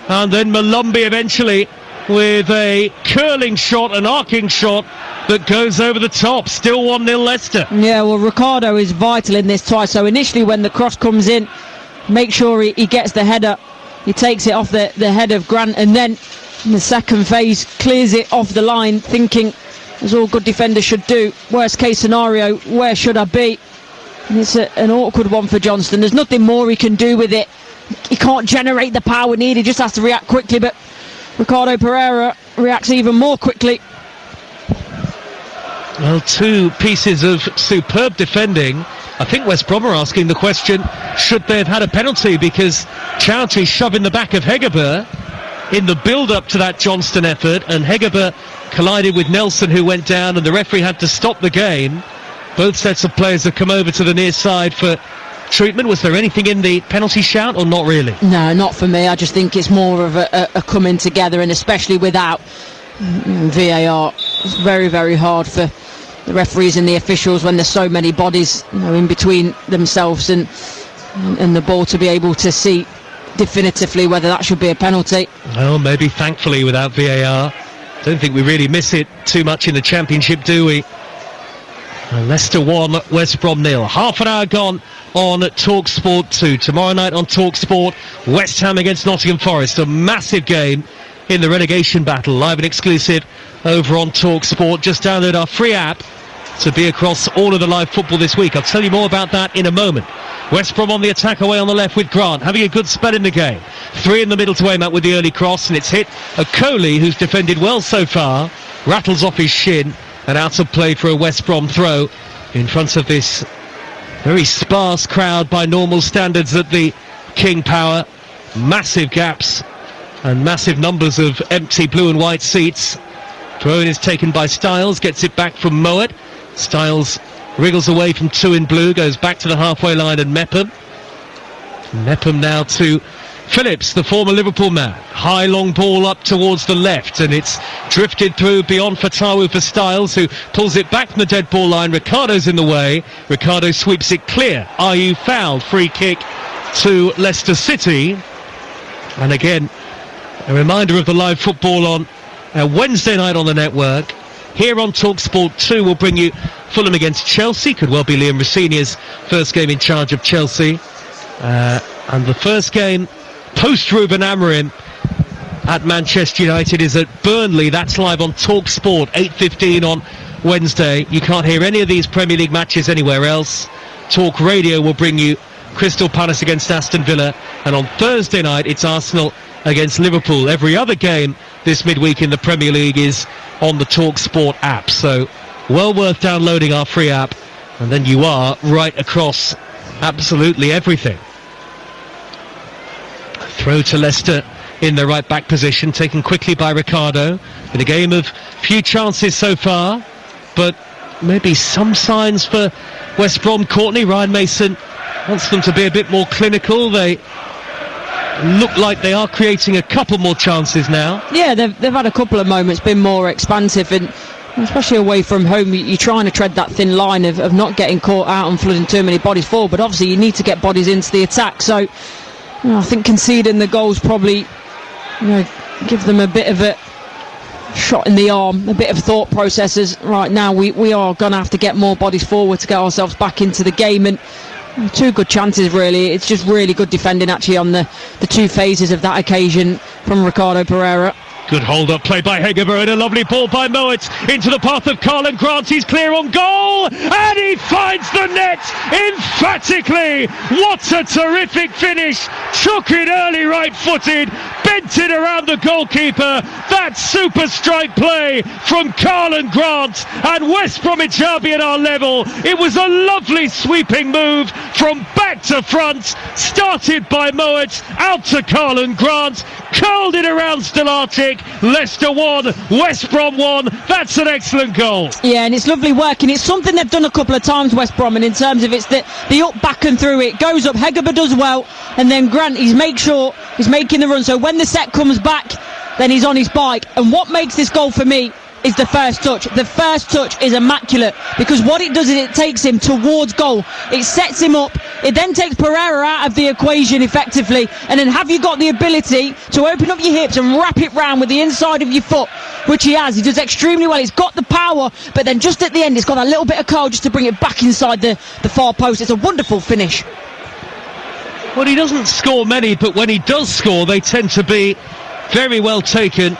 and then Malumbi eventually with a curling shot, an arcing shot that goes over the top. Still 1-0 Leicester. Yeah, well, Ricardo is vital in this twice. So initially when the cross comes in, make sure he gets the header. He takes it off the head of Grant, and then in the second phase clears it off the line, thinking, as all good defenders should do, worst case scenario, where should I be? And it's an awkward one for Johnston. There's nothing more he can do with it. He can't generate the power needed, he just has to react quickly, but Ricardo Pereira reacts even more quickly. Well, 2 pieces of superb defending. I think West Brom are asking the question, should they have had a penalty, because Chowdhury shoving the back of Hegerberg in the build-up to that Johnston effort, and Hegerberg collided with Nelson, who went down, and the referee had to stop the game. Both sets of players have come over to the near side for treatment. Was there anything in the penalty shout, or not really? No, not for me. I just think it's more of a coming together, and especially without VAR, it's very, very hard for the referees and the officials when there's so many bodies, in between themselves and the ball, to be able to see definitively whether that should be a penalty. Well, maybe thankfully without VAR. Don't think we really miss it too much in the Championship, do we? Leicester 1, West Brom 0. Half an hour gone on TalkSport 2. Tomorrow night on TalkSport, West Ham against Nottingham Forest. A massive game in the relegation battle. Live and exclusive over on TalkSport. Just download our free app to be across all of the live football this week. I'll tell you more about that in a moment. West Brom on the attack away on the left with Grant, having a good spell in the game. 3 in the middle to aim at with the early cross, and it's hit a Coley, who's defended well so far. Rattles off his shin. And out of play for a West Brom throw in front of this very sparse crowd by normal standards at the King Power. Massive gaps and massive numbers of empty blue and white seats. Throw in is taken by Styles, gets it back from Mowat. Styles wriggles away from 2 in blue, goes back to the halfway line, and Mepham now to Phillips, the former Liverpool man. High long ball up towards the left, and it's drifted through beyond Fatawu for Styles, who pulls it back from the dead ball line. Ricardo's in the way. Ricardo sweeps it clear. Ayew fouled. Free kick to Leicester City. And again, a reminder of the live football on Wednesday night on the network. Here on TalkSport 2, we'll bring you Fulham against Chelsea. Could well be Liam Rossinia's first game in charge of Chelsea. And the first game post Ruben Amorim at Manchester United is at Burnley. That's live on TalkSport, 8:15 on Wednesday. You can't hear any of these Premier League matches anywhere else. Talk Radio will bring you Crystal Palace against Aston Villa, and on Thursday night it's Arsenal against Liverpool. Every other game this midweek in the Premier League is on the TalkSport app, so well worth downloading our free app, and then you are right across absolutely everything. Throw to Leicester in the right back position, taken quickly by Ricardo. In a game of few chances so far, but maybe some signs for West Brom. Courtney, Ryan Mason wants them to be a bit more clinical. They look like they are creating a couple more chances now. Yeah, they've had a couple of moments, been more expansive, and especially away from home, you're trying to tread that thin line of not getting caught out and flooding too many bodies forward, but obviously you need to get bodies into the attack. So I think conceding the goals probably give them a bit of shot in the arm, a bit of thought processes. Right now we are going to have to get more bodies forward to get ourselves back into the game, and two good chances really. It's just really good defending actually on the two phases of that occasion from Ricardo Pereira. Good hold-up play by Hegerberg, and a lovely ball by Moet into the path of Karlan Grant. He's clear on goal, and he finds the net emphatically. What a terrific finish. Took it early right-footed, bent it around the goalkeeper. That super strike play from Karlan Grant, and West Bromwich Albion are level. It was a lovely sweeping move from back to front, started by Moet, out to Karlan Grant, curled it around Stellatic. Leicester 1, West Brom 1. That's an excellent goal. Yeah, and it's lovely work, and it's something they've done a couple of times, West Brom, and in terms of it's the up, back and through. It goes up, Hegerberg does well, and then Grant, he's making the run, so when the set comes back, then he's on his bike. And what makes this goal for me is the first touch. The first touch is immaculate, because what it does is it takes him towards goal. It sets him up. It then takes Pereira out of the equation effectively, and then have you got the ability to open up your hips and wrap it round with the inside of your foot, which he has. He does extremely well. He's got the power, but then just at the end, it's got a little bit of curl just to bring it back inside the far post. It's a wonderful finish. Well, he doesn't score many, but when he does score, they tend to be very well taken.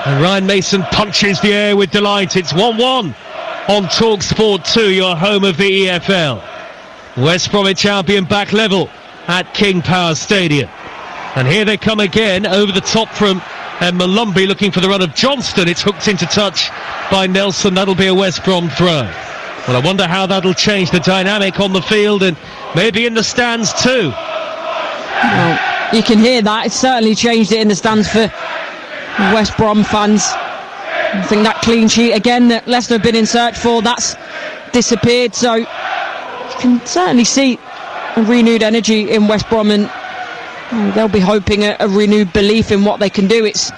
And Ryan Mason punches the air with delight. It's 1-1 on TalkSport 2, your home of the EFL. West Bromwich Albion back level at King Power Stadium. And here they come again, over the top from Malumbi, looking for the run of Johnston. It's hooked into touch by Nelson. That'll be a West Brom throw. Well, I wonder how that'll change the dynamic on the field and maybe in the stands too. Well, you can hear that. It's certainly changed it in the stands for West Brom fans. I think that clean sheet again that Leicester have been in search for, that's disappeared, so you can certainly see a renewed energy in West Brom, and they'll be hoping a renewed belief in what they can do. It's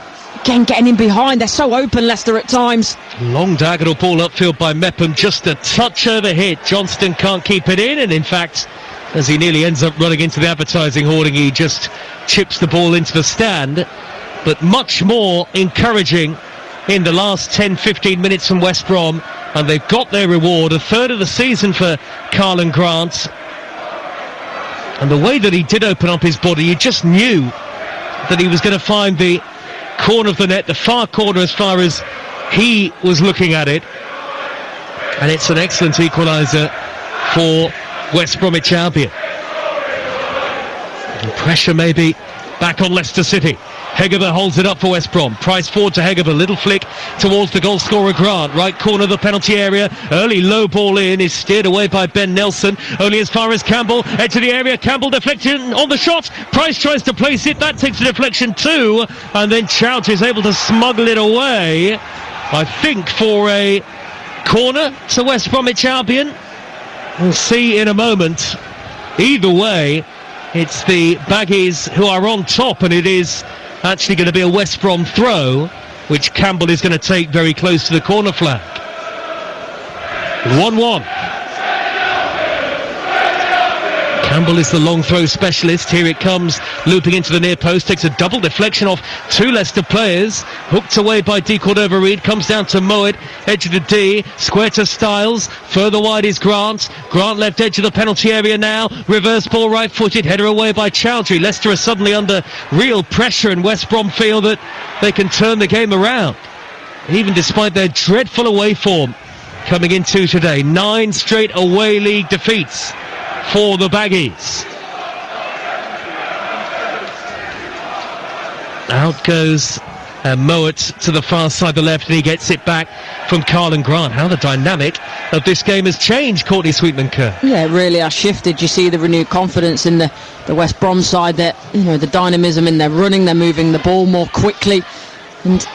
again getting in behind. They're so open, Leicester, at times. Long diagonal ball upfield by Mepham, just a touch over hit. Johnston can't keep it in, and in fact, as he nearly ends up running into the advertising hoarding, he just chips the ball into the stand. But much more encouraging in the last 10-15 minutes from West Brom, and they've got their reward. A third of the season for Karlan Grant, and the way that he did open up his body, you just knew that he was going to find the corner of the net, the far corner as far as he was looking at it, and it's an excellent equaliser for West Bromwich Albion. And pressure maybe back on Leicester City. Hegerberg holds it up for West Brom. Price forward to Hegerberg. Little flick towards the goal scorer Grant. Right corner of the penalty area. Early low ball in is steered away by Ben Nelson. Only as far as Campbell. Edge of the area. Campbell deflection on the shot. Price tries to place it. That takes the deflection too. And then Chouch is able to smuggle it away. I think for a corner to West Bromwich Albion. We'll see in a moment. Either way, it's the Baggies who are on top, and it is actually going to be a West Brom throw, which Campbell is going to take very close to the corner flag. 1-1. Campbell is the long throw specialist. Here it comes, looping into the near post, takes a double deflection off two Leicester players, hooked away by D. Cordova-Reid, comes down to Moet, edge of the D, square to Styles, further wide is Grant left edge of the penalty area now, reverse ball right footed, header away by Chowdhury. Leicester are suddenly under real pressure, and West Brom feel that they can turn the game around, even despite their dreadful away form coming into today. 9 straight away league defeats for the Baggies. Out goes Moet to the far side of the left, and he gets it back from Karlan Grant. How the dynamic of this game has changed, Courtney Sweetman-Kerr. Yeah, it really has shifted. You see the renewed confidence in the West Brom side, that, you know, the dynamism in their running, they're moving the ball more quickly, and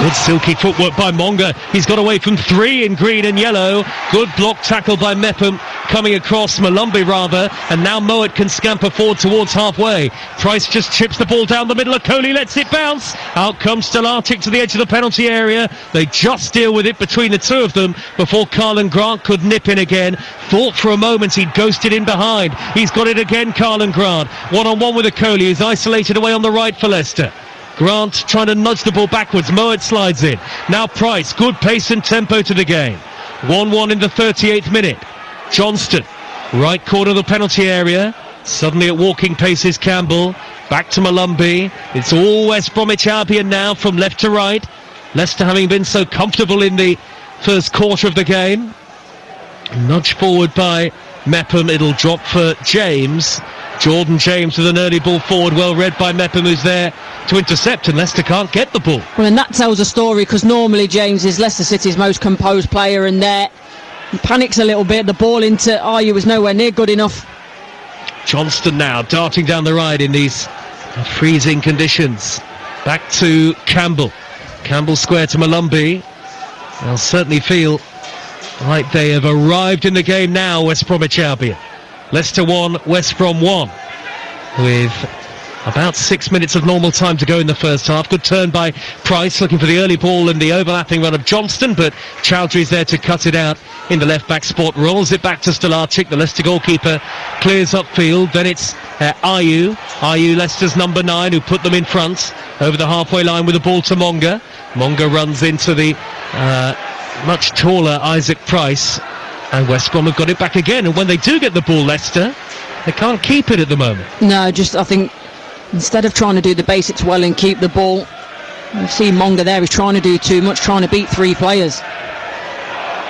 good silky footwork by Monga. He's got away from 3 in green and yellow. Good block tackle by Mepham, coming across Malumbi rather, and now Moet can scamper forward towards halfway. Price just chips the ball down the middle of Coley, lets it bounce. Out comes Stellatic to the edge of the penalty area. They just deal with it between the two of them before Karlan Grant could nip in again. Thought for a moment he'd ghosted in behind. He's got it again, Karlan Grant. One-on-one with Coley, who's isolated away on the right for Leicester. Grant trying to nudge the ball backwards. Moet slides in. Now Price. Good pace and tempo to the game. 1-1 in the 38th minute. Johnston. Right corner of the penalty area. Suddenly at walking pace is Campbell. Back to Malumbi. It's all West Bromwich Albion now from left to right. Leicester having been so comfortable in the first quarter of the game. Nudged forward by Mepham. It'll drop for James. Jordan James with an early ball forward, well read by Mepham, who's there to intercept, and Leicester can't get the ball. Well, and that tells a story, because normally James is Leicester City's most composed player, and there he panics a little bit. The ball into Ayew was nowhere near good enough. Johnston now darting down the right in these freezing conditions. Back to Campbell. Campbell square to Malumbi. They'll certainly feel like they have arrived in the game now, West Bromwich Albion. Leicester 1, West Brom 1, with about 6 minutes of normal time to go in the first half. Good turn by Price, looking for the early ball and the overlapping run of Johnston, but Chowdhury's there to cut it out in the left-back spot. Rolls it back to Stolarczyk. The Leicester goalkeeper clears upfield. Then it's Ayew. Ayew, Leicester's number 9, who put them in front over the halfway line with the ball to Monga. Monga runs into the much taller Isaac Price. And West Brom have got it back again. And when they do get the ball, Leicester, they can't keep it at the moment. No, I think instead of trying to do the basics well and keep the ball, you see Monga there, he's trying to do too much, trying to beat 3 players.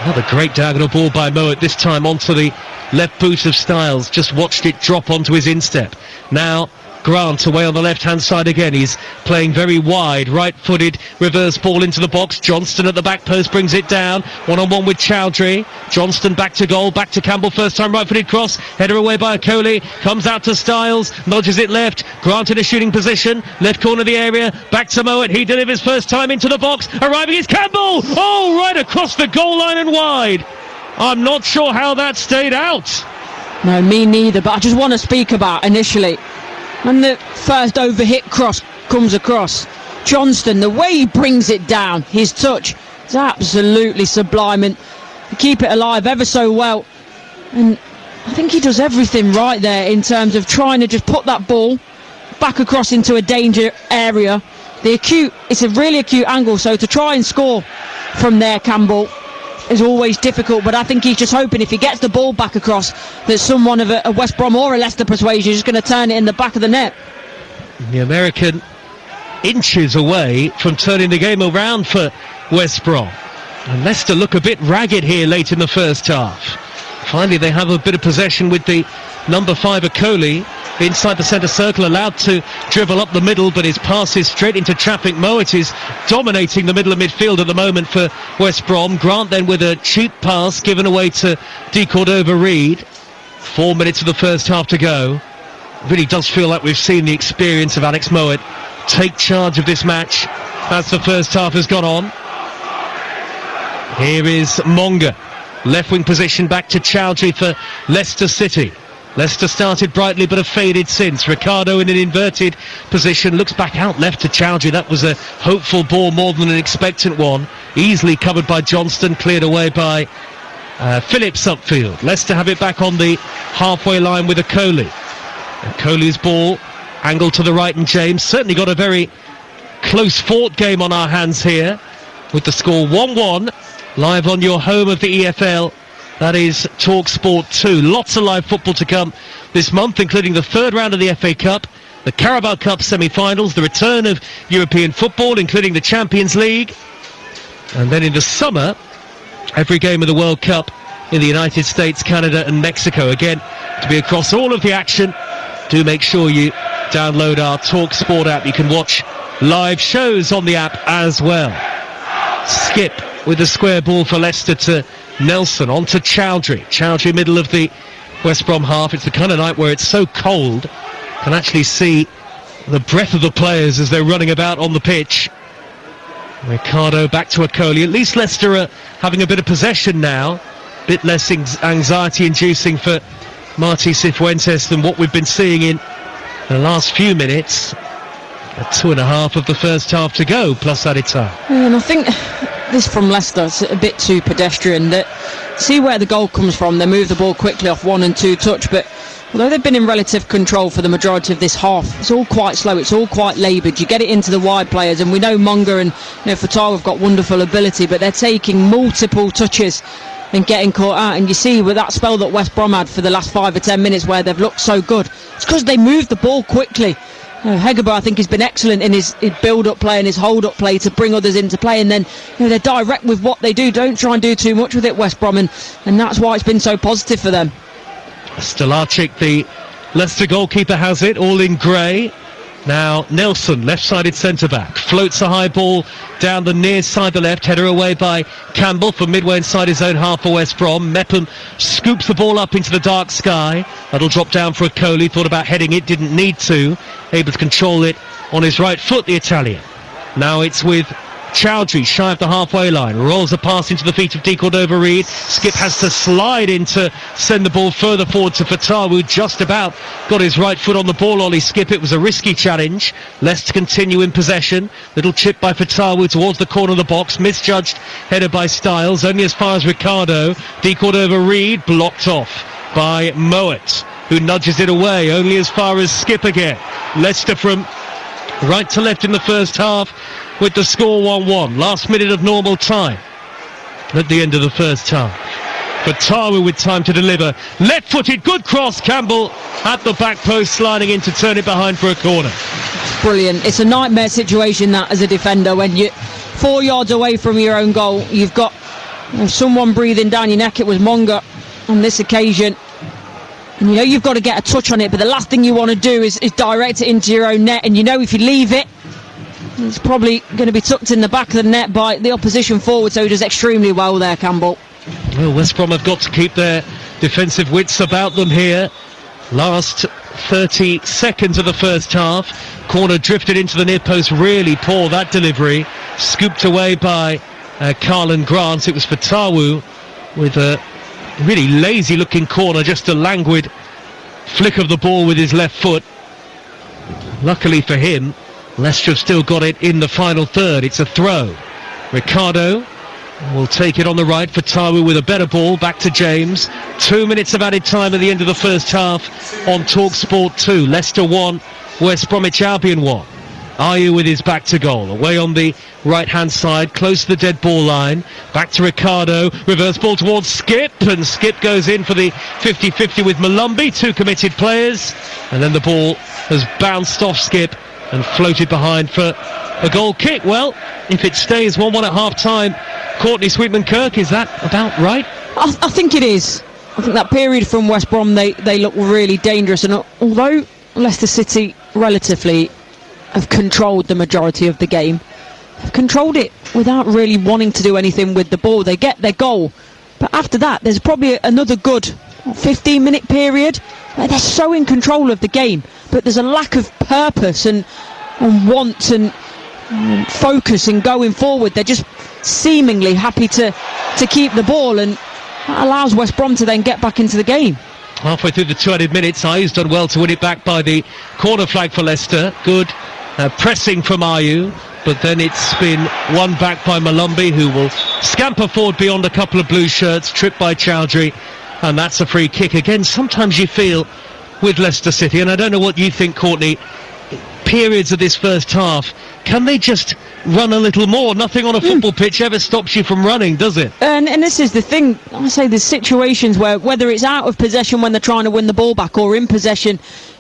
Another great diagonal ball by Moet, this time onto the left boot of Styles. Just watched it drop onto his instep. Now Grant away on the left-hand side again. He's playing very wide, right-footed reverse ball into the box. Johnston at the back post brings it down. One-on-one with Chowdhury. Johnston back to goal, back to Campbell, first time right-footed cross. Header away by Okoli. Comes out to Styles, nudges it left. Grant in a shooting position, left corner of the area. Back to Moet. He delivers first time into the box. Arriving is Campbell. Oh, right across the goal line and wide. I'm not sure how that stayed out. No, me neither, but I just want to speak about initially when the first overhit cross comes across. Johnston, the way he brings it down, his touch is absolutely sublime, and keep it alive ever so well. And I think he does everything right there in terms of trying to just put that ball back across into a danger area. It's a really acute angle, so to try and score from there, Campbell, is always difficult, but I think he's just hoping if he gets the ball back across that someone of a West Brom or a Leicester persuasion is just going to turn it in the back of the net. The American inches away from turning the game around for West Brom, and Leicester look a bit ragged here late in the first half. Finally they have a bit of possession with the number 5 Okoli inside the centre circle, allowed to dribble up the middle, but his pass is straight into traffic. Moet is dominating the middle of midfield at the moment for West Brom. Grant then with a cheap pass given away to De Cordova-Reid. 4 minutes of the first half to go. Really does feel like we've seen the experience of Alex Moet take charge of this match as the first half has gone on. Here is Monga, left wing position, back to Chowdhury for Leicester City. Leicester started brightly but have faded since. Ricardo in an inverted position, looks back out left to Chowdhury. That was a hopeful ball more than an expectant one. Easily covered by Johnston, cleared away by Phillips upfield. Leicester have it back on the halfway line with Okoli. Okoli's ball angled to the right, and James certainly got a very close fought game on our hands here with the score 1-1 live on your home of the EFL. That is Talk Sport 2. Lots of live football to come this month, including the third round of the FA Cup, the Carabao Cup semi-finals, the return of European football, including the Champions League. And then in the summer, every game of the World Cup in the United States, Canada and Mexico. Again, to be across all of the action, do make sure you download our Talk Sport app. You can watch live shows on the app as well. Skip with the square ball for Leicester to Nelson, on to Chowdhury. Chowdhury middle of the West Brom half. It's the kind of night where it's so cold, can actually see the breath of the players as they're running about on the pitch. Ricardo back to Okoli. At least Leicester are having a bit of possession now, a bit less anxiety inducing for Martí Cifuentes than what we've been seeing in the last few minutes. 2.5 of the first half to go, plus added time. And I think this from Leicester is a bit too pedestrian. That see where the goal comes from. They move the ball quickly off 1 and 2 touch, but although they've been in relative control for the majority of this half, it's all quite slow, it's all quite laboured. You get it into the wide players, and we know Munga and Fatah have got wonderful ability, but they're taking multiple touches and getting caught out. And you see with that spell that West Brom had for the last 5 or 10 minutes where they've looked so good, it's because they moved the ball quickly. Hegerberg, I think, has been excellent in his build-up play and his hold-up play to bring others into play, and then they're direct with what they do. Don't try and do too much with it, West Brom, and that's why it's been so positive for them. Stolarczyk, the Leicester goalkeeper, has it, all in grey. Now Nelson, left-sided centre-back, floats a high ball down the near side, the left, header away by Campbell from midway inside his own half for West Brom. Mepham scoops the ball up into the dark sky. That'll drop down for a Coley, thought about heading it, didn't need to. Able to control it on his right foot, the Italian. Now it's with Chowdhury, shy of the halfway line, rolls a pass into the feet of Cordova-Reid. Skip has to slide in to send the ball further forward to Fatah, who just about got his right foot on the ball. Ollie Skip, it was a risky challenge. Leicester continue in possession. Little chip by Fatah towards the corner of the box, misjudged header by Styles, only as far as Ricardo. Cordova-Reid blocked off by Mowat, who nudges it away, only as far as Skip again. Leicester from right to left in the first half, with the score 1-1. Last minute of normal time at the end of the first half. Fatawu with time to deliver. Left-footed, good cross. Campbell at the back post, sliding in to turn it behind for a corner. Brilliant. It's a nightmare situation, that, as a defender, when you're 4 yards away from your own goal. You've got someone breathing down your neck. It was Munga on this occasion. And you've got to get a touch on it, but the last thing you want to do is direct it into your own net. And if you leave it, it's probably going to be tucked in the back of the net by the opposition forward, so he does extremely well there, Campbell. Well, West Brom have got to keep their defensive wits about them here. Last 30 seconds of the first half. Corner drifted into the near post, really poor, that delivery. Scooped away by Karlan Grant. It was Fatawu with a really lazy looking corner, just a languid flick of the ball with his left foot. Luckily for him, Leicester have still got it in the final third. It's a throw. Ricardo will take it on the right. Fatawu with a better ball. Back to James. 2 minutes of added time at the end of the first half on TalkSport 2. Leicester 1, West Bromwich Albion 1. Ayew with his back to goal. Away on the right-hand side, close to the dead ball line. Back to Ricardo. Reverse ball towards Skip. And Skip goes in for the 50-50 with Malumbi. Two committed players. And then the ball has bounced off Skip and floated behind for a goal kick. Well, if it stays 1-1 at half-time, Courtney Sweetman-Kirk, is that about right? I think it is. I think that period from West Brom, they look really dangerous. And although Leicester City relatively have controlled the majority of the game, they've controlled it without really wanting to do anything with the ball. They get their goal, but after that, there's probably another good 15-minute period where they're so in control of the game, but there's a lack of purpose and want and focus in going forward. They're just seemingly happy to keep the ball, and that allows West Brom to then get back into the game. Halfway through the 200 minutes, Ayew's done well to win it back by the corner flag for Leicester. Good pressing from Ayew, but then it's been won back by Malumbi, who will scamper forward beyond a couple of blue shirts, tripped by Chowdhury, and that's a free kick. Again, sometimes you feel with Leicester City, and I don't know what you think, Courtney, periods of this first half, can they just run a little more? Nothing on a football pitch ever stops you from running, does it? And this is the thing, I say there's situations where, whether it's out of possession when they're trying to win the ball back, or in possession,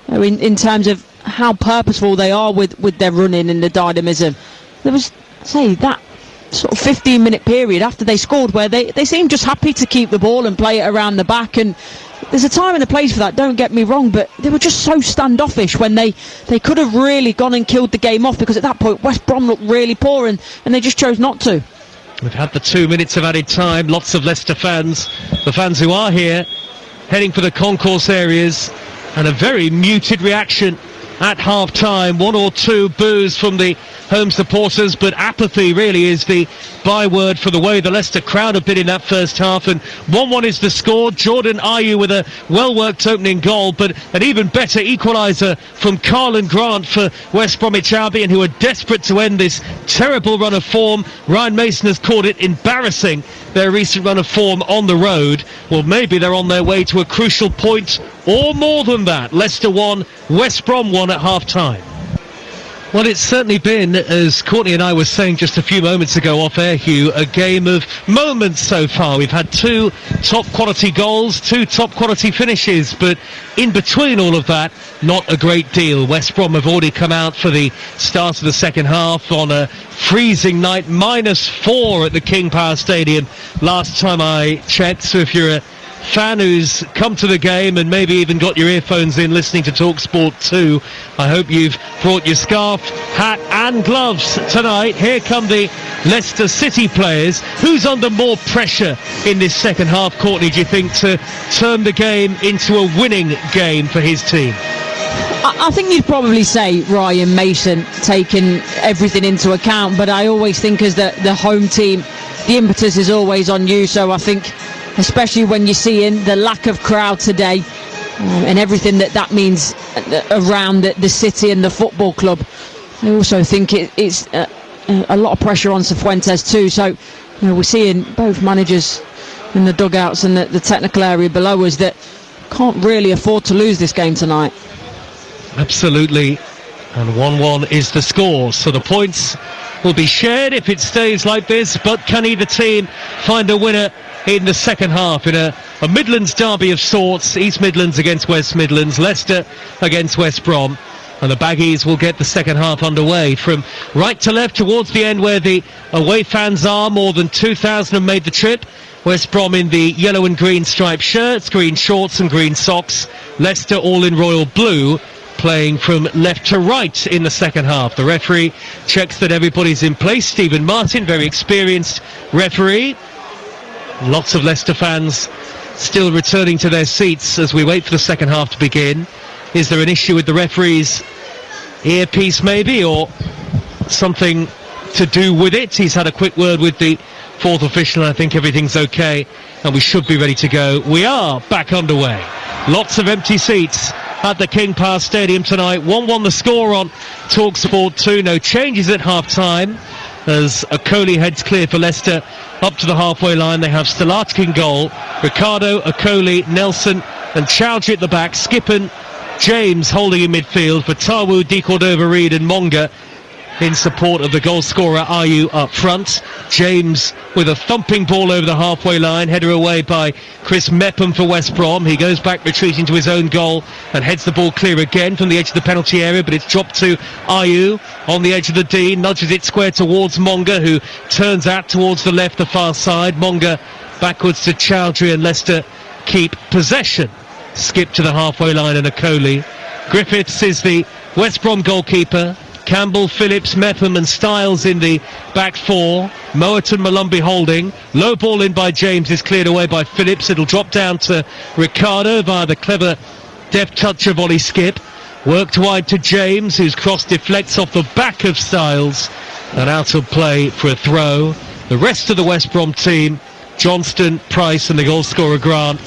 in terms of how purposeful they are with their running and the dynamism. There was, say, that sort of 15-minute period after they scored where they seemed just happy to keep the ball and play it around the back, and there's a time and a place for that, don't get me wrong, but they were just so standoffish when they could have really gone and killed the game off, because at that point West Brom looked really poor and they just chose not to. We've had the 2 minutes of added time. Lots of Leicester fans, the fans who are here, heading for the concourse areas, and a very muted reaction at half-time. 1 or 2 boos from the home supporters, but apathy really is the byword for the way the Leicester crowd have been in that first half. And 1-1 is the score. Jordan Ayew with a well-worked opening goal, but an even better equaliser from Karlan Grant for West Bromwich Albion, who are desperate to end this terrible run of form. Ryan Mason has called it embarrassing, their recent run of form on the road. Well, maybe they're on their way to a crucial point, or more than that. Leicester 1, West Brom 1 at half-time. Well, it's certainly been, as Courtney and I were saying just a few moments ago off air, Hugh, a game of moments so far. We've had 2 top-quality goals, 2 top-quality finishes, but in between all of that, not a great deal. West Brom have already come out for the start of the second half on a freezing night, -4 at the King Power Stadium last time I checked. So if you're a fan who's come to the game and maybe even got your earphones in listening to TalkSport 2, I hope you've brought your scarf, hat and gloves tonight. Here come the Leicester City players. Who's under more pressure in this second half, Courtney, do you think, to turn the game into a winning game for his team? I think you'd probably say Ryan Mason, taking everything into account, but I always think as the home team, the impetus is always on you. So I think, especially when you're seeing the lack of crowd today and everything that means around the city and the football club, I also think it's a lot of pressure on Cifuentes too. So we're seeing both managers in the dugouts and the technical area below us that can't really afford to lose this game tonight. Absolutely. And 1-1 is the score, so the points will be shared if it stays like this. But can either team find a winner in the second half in a Midlands derby of sorts? East Midlands against West Midlands, Leicester against West Brom, and the Baggies will get the second half underway. From right to left towards the end where the away fans are, more than 2,000 have made the trip. West Brom in the yellow and green striped shirts, green shorts and green socks. Leicester all in royal blue, playing from left to right in the second half. The referee checks that everybody's in place. Stephen Martin, very experienced referee. Lots of Leicester fans still returning to their seats as we wait for the second half to begin. Is there an issue with the referee's earpiece maybe, or something to do with it? He's had a quick word with the fourth official and I think everything's okay and we should be ready to go. We are back underway. Lots of empty seats at the King Power Stadium tonight. 1-1 the score on TalkSport 2. No changes at half-time as Okoli heads clear for Leicester up to the halfway line. They have Stalatic in goal, Ricardo, Okoli, Nelson and Chowdhury at the back. Skippen, James holding in midfield for Tawu, De Cordova-Reid and Monga in support of the goal scorer Ayew up front. James with a thumping ball over the halfway line, header away by Chris Mepham for West Brom. He goes back retreating to his own goal and heads the ball clear again from the edge of the penalty area, but it's dropped to Ayew on the edge of the D, nudges it square towards Monga, who turns out towards the left, the far side. Monga backwards to Chowdhury and Leicester keep possession. Skip to the halfway line and Okoli. Griffiths is the West Brom goalkeeper. Campbell, Phillips, Mepham and Styles in the back four. Mowerton, Malumbi holding. Low ball in by James is cleared away by Phillips. It'll drop down to Ricardo via the clever deft touch of Ollie Skip. Worked wide to James, whose cross deflects off the back of Styles and out of play for a throw. The rest of the West Brom team, Johnston, Price and the goal scorer Grant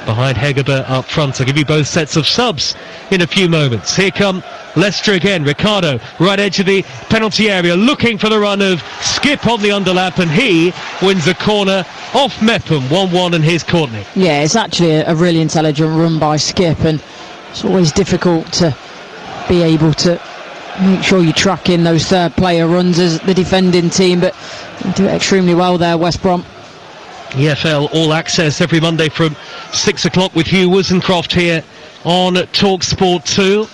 behind Hegerberg up front. I'll give you both sets of subs in a few moments. Here come Leicester again. Ricardo, right edge of the penalty area, looking for the run of Skip on the underlap, and he wins a corner off Mepham. 1-1 and here's Courtney. Yeah, it's actually a really intelligent run by Skip, and it's always difficult to be able to make sure you track in those third player runs as the defending team, but they do it extremely well there, West Brom. EFL All Access every Monday from 6 o'clock with Hugh Woozencroft here on TalkSport 2.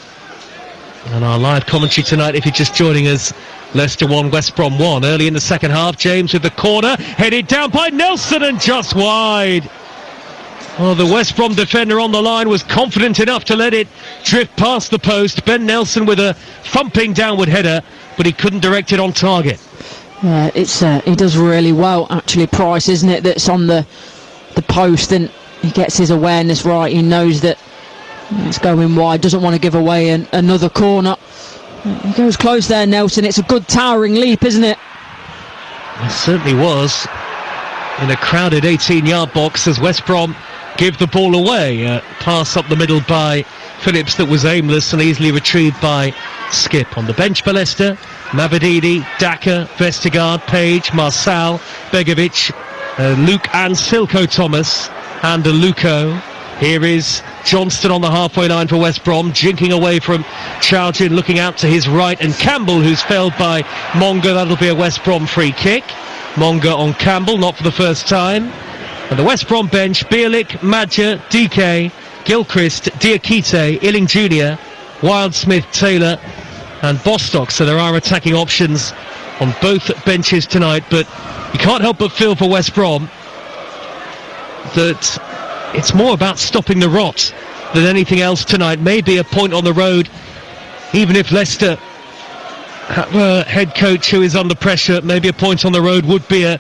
And our live commentary tonight, if you're just joining us, Leicester 1, West Brom 1. Early in the second half, James with the corner, headed down by Nelson and just wide. Oh, the West Brom defender on the line was confident enough to let it drift past the post. Ben Nelson with a thumping downward header, but he couldn't direct it on target. Yeah, he does really well, actually, Price, isn't it, that's on the post, and he gets his awareness right. He knows that it's going wide, doesn't want to give away another corner. He goes close there, Nelson. It's a good towering leap, isn't it? It certainly was. In a crowded 18-yard box as West Brom give the ball away. Pass up the middle by Phillips that was aimless and easily retrieved by Skip. On the bench for Leicester, Mavididi, Daka, Vestergaard, Page, Marsal, Begovic, Luke and Silko Thomas and Luco. Here is Johnston on the halfway line for West Brom, jinking away from Chowdhury, looking out to his right, and Campbell, who's felled by Monga. That'll be a West Brom free kick. Monga on Campbell, not for the first time. And the West Brom bench: Bielik, Madja, DK, Gilchrist, Diakite, Illing Jr., Wildsmith, Taylor and Bostock. So there are attacking options on both benches tonight, but you can't help but feel for West Brom that it's more about stopping the rot than anything else tonight. Maybe a point on the road, even if Leicester have a head coach who is under pressure, maybe a point on the road would be a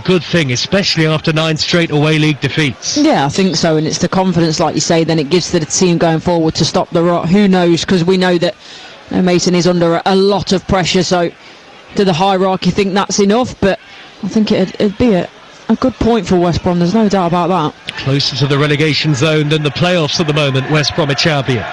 good thing, especially after 9 straight away league defeats. Yeah, I think so, and it's the confidence, like you say, then it gives to the team going forward to stop the rot. Who knows, because we know that Mason is under a lot of pressure, so do the hierarchy think that's enough? But I think it'd be a good point for West Brom, there's no doubt about that. Closer to the relegation zone than the playoffs at the moment, West Bromwich Albion.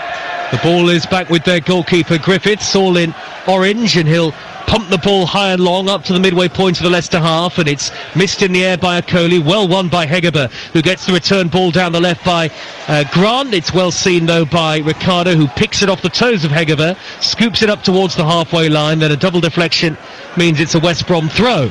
The ball is back with their goalkeeper Griffiths, all in orange, and he'll pump the ball high and long up to the midway point of the Leicester half, and it's missed in the air by Okoli, well won by Hegerber, who gets the return ball down the left by Grant. It's well seen though by Ricardo, who picks it off the toes of Hegerber, scoops it up towards the halfway line, then a double deflection means it's a West Brom throw.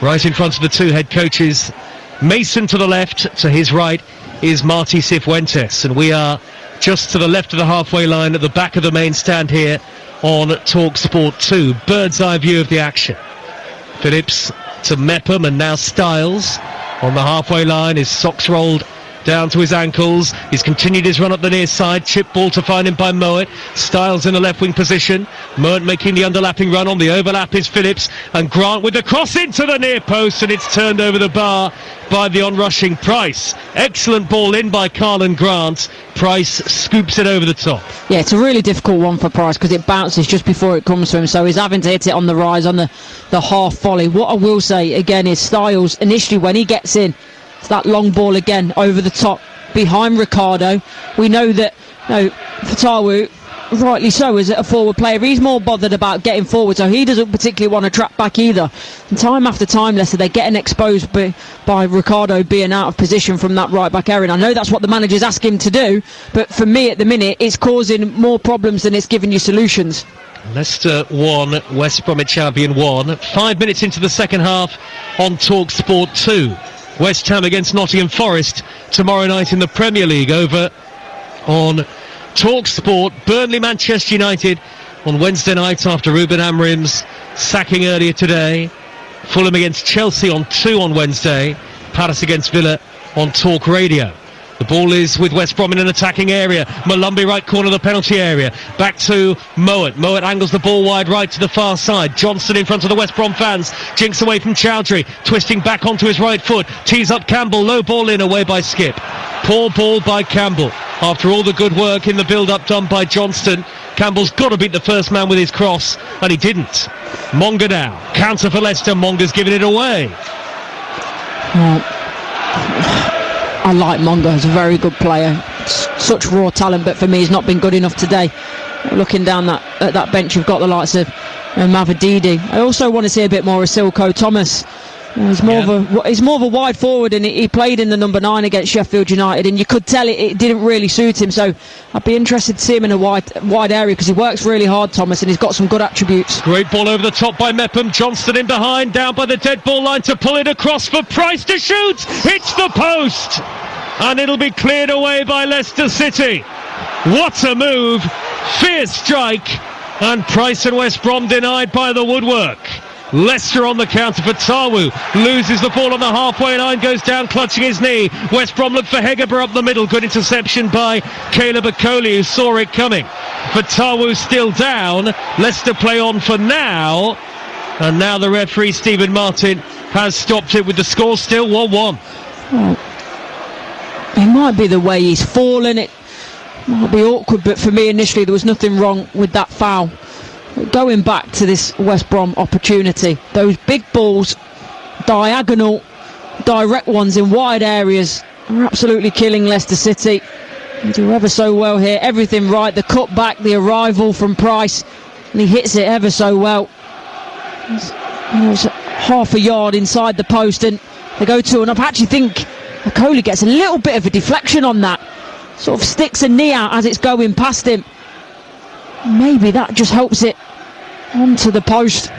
Right in front of the two head coaches, Mason to the left, to his right is Martí Cifuentes, and we are just to the left of the halfway line at the back of the main stand here on Talk Sport 2. Bird's eye view of the action. Phillips to Mepham, and now Styles on the halfway line. His socks rolled down to his ankles. He's continued his run up the near side. Chip ball to find him by Mowat. Styles in the left wing position. Mowat making the underlapping run. On the overlap is Phillips, and Grant with the cross into the near post, and it's turned over the bar by the on-rushing Price. Excellent ball in by Carlin Grant. Price scoops it over the top. Yeah, it's a really difficult one for Price because it bounces just before it comes to him, so he's having to hit it on the rise, on the half volley. What I will say again is Styles, initially when he gets in, it's that long ball again over the top behind Ricardo. We know that Fatawu, rightly so, is a forward player. He's more bothered about getting forward, so he doesn't particularly want to track back either. And time after time, Leicester, they're getting exposed by Ricardo being out of position from that right back area. And I know that's what the manager's asking him to do, but for me at the minute, it's causing more problems than it's giving you solutions. Leicester 1, West Bromwich Albion 1. 5 minutes into the second half on Talk Sport 2. West Ham against Nottingham Forest tomorrow night in the Premier League, over on Talk Sport. Burnley Manchester United on Wednesday night after Ruben Amorim's sacking earlier today. Fulham against Chelsea on 2 on Wednesday. Palace against Villa on Talk Radio. The ball is with West Brom in an attacking area. Malumbi right corner of the penalty area. Back to Mowat. Mowat angles the ball wide right to the far side. Johnson in front of the West Brom fans. Jinks away from Chowdhury. Twisting back onto his right foot. Tees up Campbell. Low ball in, away by Skip. Poor ball by Campbell. After all the good work in the build-up done by Johnston, Campbell's got to beat the first man with his cross, and he didn't. Monga now. Counter for Leicester. Monga's giving it away. I like Monga, he's a very good player, such raw talent, but for me he's not been good enough today. Looking down at that bench, you've got the likes of Mavadidi. I also want to see a bit more of Silko Thomas. He's more of a wide forward, and he played in the number 9 against Sheffield United, and you could tell it didn't really suit him. So I'd be interested to see him in a wide area, because he works really hard, Thomas, and he's got some good attributes. Great ball over the top by Mepham. Johnston in behind, down by the dead ball line to pull it across for Price to shoot. Hits the post, and it'll be cleared away by Leicester City. What a move! Fierce strike, and Price and West Brom denied by the woodwork. Leicester on the counter for Tawu. Loses the ball on the halfway line, goes down clutching his knee. West Brom look for Hegerber up the middle. Good interception by Caleb Okoli, who saw it coming. For Tawu still down. Leicester play on for now. And now the referee, Stephen Martin, has stopped it with the score still 1-1. It might be the way he's fallen. It might be awkward, but for me initially there was nothing wrong with that foul. Going back to this West Brom opportunity, those big balls, diagonal, direct ones in wide areas, are absolutely killing Leicester City. They do ever so well here, everything right, the cut back, the arrival from Price, and he hits it ever so well. It's half a yard inside the post, and They go 2-up. I actually think Coley gets a little bit of a deflection on that. Sort of sticks a knee out as it's going past him. Maybe that just helps it onto the post.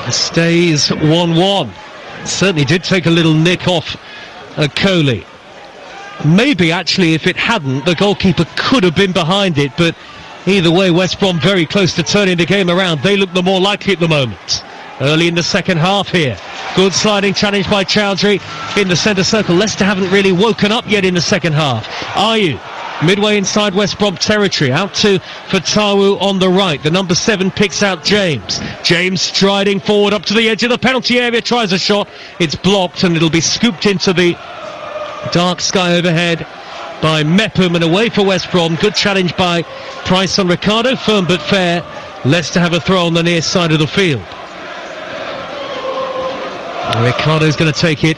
It stays 1-1. Certainly did take a little nick off Coley. Maybe actually if it hadn't, the goalkeeper could have been behind it, but either way, West Brom very close to turning the game around. They look the more likely at the moment. Early in the second half here. Good sliding challenge by Chowdhury in the centre circle. Leicester haven't really woken up yet in the second half. Ayew, midway inside West Brom territory. Out to Fatawu on the right. The number 7 picks out James. James striding forward up to the edge of the penalty area. Tries a shot. It's blocked and it'll be scooped into the dark sky overhead by Mepham and away for West Brom. Good challenge by Price on Ricardo. Firm but fair. Leicester have a throw on the near side of the field. Ricardo's going to take it,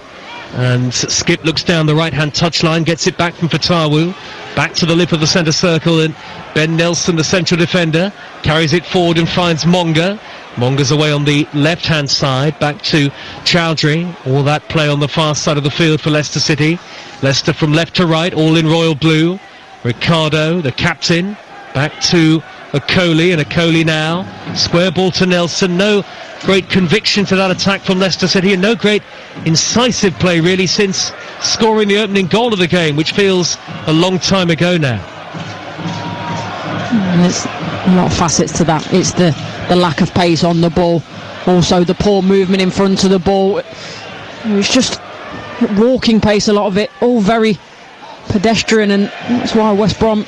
and Skip looks down the right-hand touchline, gets it back from Fatawu, back to the lip of the centre circle, and Ben Nelson, the central defender, carries it forward and finds Monga. Monga's away on the left-hand side, back to Chowdhury. All that play on the far side of the field for Leicester City. Leicester from left to right, all in royal blue. Ricardo, the captain, back to Coley, and Coley now. Square ball to Nelson. No great conviction to that attack from Leicester City, and no great incisive play really since scoring the opening goal of the game, which feels a long time ago now. And there's a lot of facets to that. It's the lack of pace on the ball, also the poor movement in front of the ball. It's just walking pace, a lot of it, all very pedestrian, and that's why West Brom,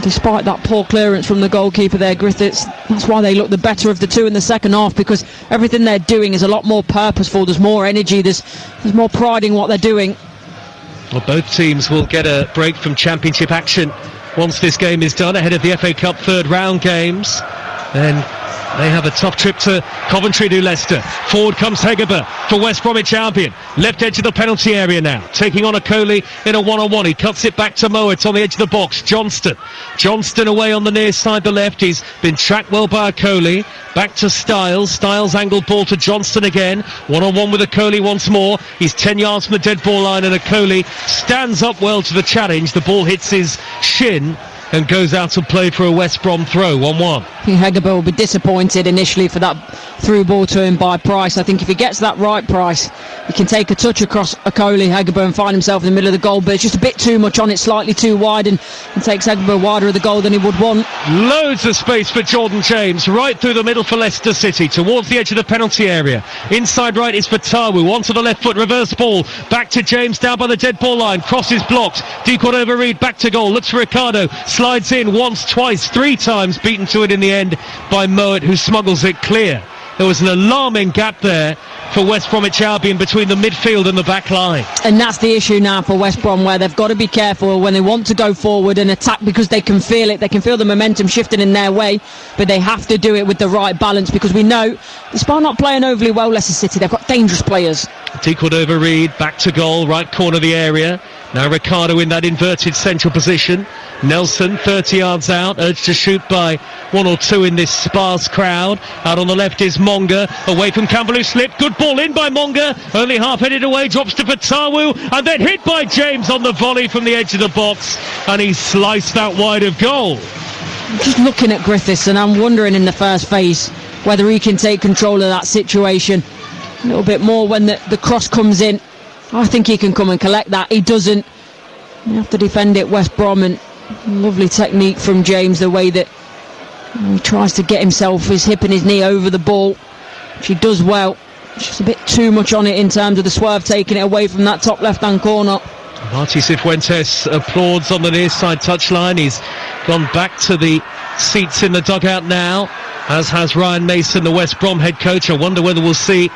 despite that poor clearance from the goalkeeper there, Griffiths, that's why they look the better of the two in the second half, because everything they're doing is a lot more purposeful. There's more energy, there's more pride in what they're doing. Well, both teams will get a break from championship action once this game is done, ahead of the FA Cup third round games. Then they have a tough trip to Coventry, do Leicester. Forward comes Hegerber for West Bromwich Albion. Left edge of the penalty area now. Taking on Coley in a one-on-one. He cuts it back to Mowat on the edge of the box. Johnston away on the near side, the left. He's been tracked well by Coley. Back to Styles. Styles angled ball to Johnston again. One-on-one with Coley once more. He's 10 yards from the dead ball line, and Coley stands up well to the challenge. The ball hits his shin and goes out to play for a West Brom throw, 1-1. I think Hegerber will be disappointed initially for that through ball to him by Price. I think if he gets that right, Price, he can take a touch across Coley, Hegerber, and find himself in the middle of the goal, but it's just a bit too much on it, slightly too wide, and takes Hegerber wider of the goal than he would want. Loads of space for Jordan James, right through the middle for Leicester City, towards the edge of the penalty area. Inside right is Fatawu, onto the left foot, reverse ball, back to James, down by the dead ball line, crosses blocked, Decourt over Reed, back to goal, looks for Ricardo, slides in once, twice, 3 times, beaten to it in the end by Mowat, who smuggles it clear. There was an alarming gap there for West Bromwich Albion between the midfield and the back line. And that's the issue now for West Brom, where they've got to be careful when they want to go forward and attack, because they can feel it. They can feel the momentum shifting in their way, but they have to do it with the right balance, because we know, despite not playing overly well, Leicester City, they've got dangerous players. Decourt over Reed, back to goal, right corner of the area. Now Ricardo in that inverted central position. Nelson 30 yards out, urged to shoot by 1 or 2 in this sparse crowd. Out on the left is Monga, away from Campbell, who slipped. Good ball in by Monga, only half-headed away, drops to Fatawu, and then hit by James on the volley from the edge of the box, and he sliced that wide of goal. I'm just looking at Griffiths, and I'm wondering in the first phase whether he can take control of that situation a little bit more when the cross comes in. I think he can come and collect that. He doesn't. You have to defend it, West Brom, and lovely technique from James, the way that he tries to get himself, his hip and his knee over the ball, which he does well. It's just a bit too much on it in terms of the swerve, taking it away from that top left-hand corner. Marty Cifuentes applauds on the near side touchline. He's gone back to the seats in the dugout now, as has Ryan Mason, the West Brom head coach. I wonder whether we'll see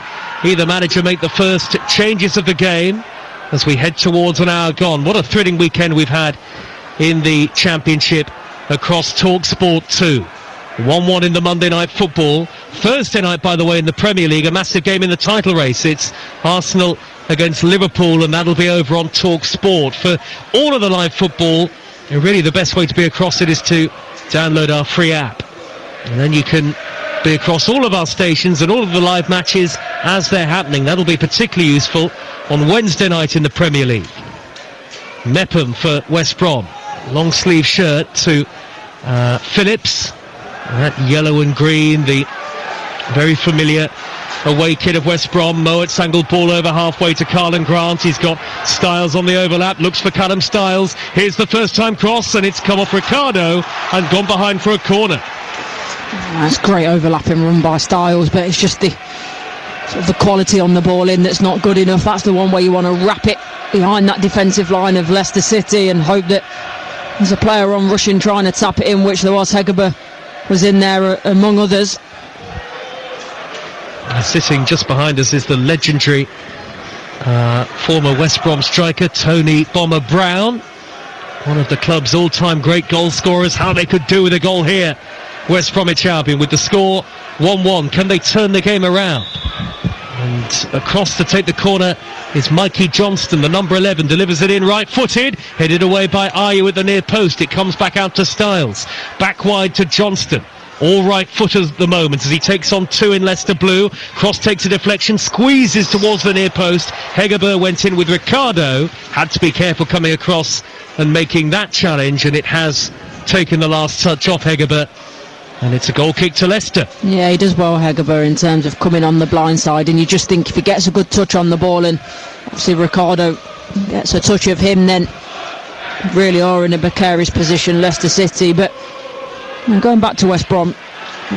either manager make the first changes of the game as we head towards an hour gone. What a thrilling weekend we've had in the Championship across TalkSport 2. 1-1 in the Monday Night Football. Thursday night, by the way, in the Premier League, a massive game in the title race. It's Arsenal against Liverpool, and that'll be over on TalkSport. For all of the live football, and really the best way to be across it is to download our free app. And then you can be across all of our stations and all of the live matches as they're happening. That'll be particularly useful on Wednesday night in the Premier League. Mepham for West Brom. Long sleeve shirt to Phillips. That yellow and green, the very familiar away kit of West Brom. Mowatt's angled ball over halfway to Carlin Grant. He's got Styles on the overlap, looks for Callum Styles. Here's the first time cross, and it's come off Ricardo and gone behind for a corner. That's great overlapping run by Styles, but it's just the sort of the quality on the ball in that's not good enough. That's the one where you want to wrap it behind that defensive line of Leicester City and hope that there's a player on rushing trying to tap it in, which there was. Hegerber was in there among others. Sitting just behind us is the legendary former West Brom striker Tony Bomber Brown, one of the club's all-time great goal scorers. How they could do with a goal here, West Bromwich Albion, with the score 1-1. Can they turn the game around? And across to take the corner is Mikey Johnston, the number 11, delivers it in right-footed, headed away by Ayew at the near post. It comes back out to Styles, back wide to Johnston. All right foot at the moment as he takes on two in Leicester blue. Cross takes a deflection, squeezes towards the near post. Hegerber went in with Ricardo, had to be careful coming across and making that challenge, and it has taken the last touch off Hegerber. And it's a goal kick to Leicester. Yeah, he does well, Hegerber, in terms of coming on the blind side, and you just think if he gets a good touch on the ball, and obviously Ricardo gets a touch of him, then really are in a precarious position, Leicester City. But going back to West Brom,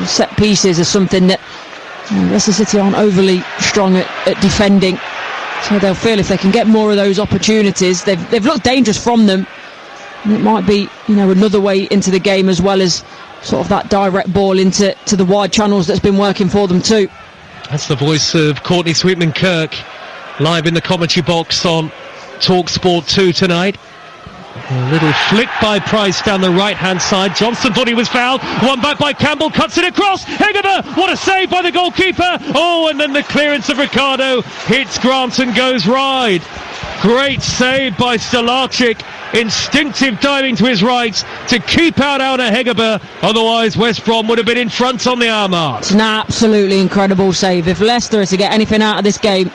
set pieces are something that Leicester City aren't overly strong at defending, so they'll feel if they can get more of those opportunities. They've looked dangerous from them, and it might be another way into the game, as well as sort of that direct ball into the wide channels that's been working for them too. That's the voice of Courtney Sweetman-Kirk live in the commentary box on TalkSport 2 tonight. A little flick by Price down the right-hand side. Johnson thought he was fouled. One back by Campbell, cuts it across. Hegerber, what a save by the goalkeeper. Oh, and then the clearance of Ricardo hits Grant and goes wide. Great save by Stolarczyk. Instinctive diving to his right to keep out Hegerber. Otherwise, West Brom would have been in front on the Armagh. It's an absolutely incredible save. If Leicester are to get anything out of this game,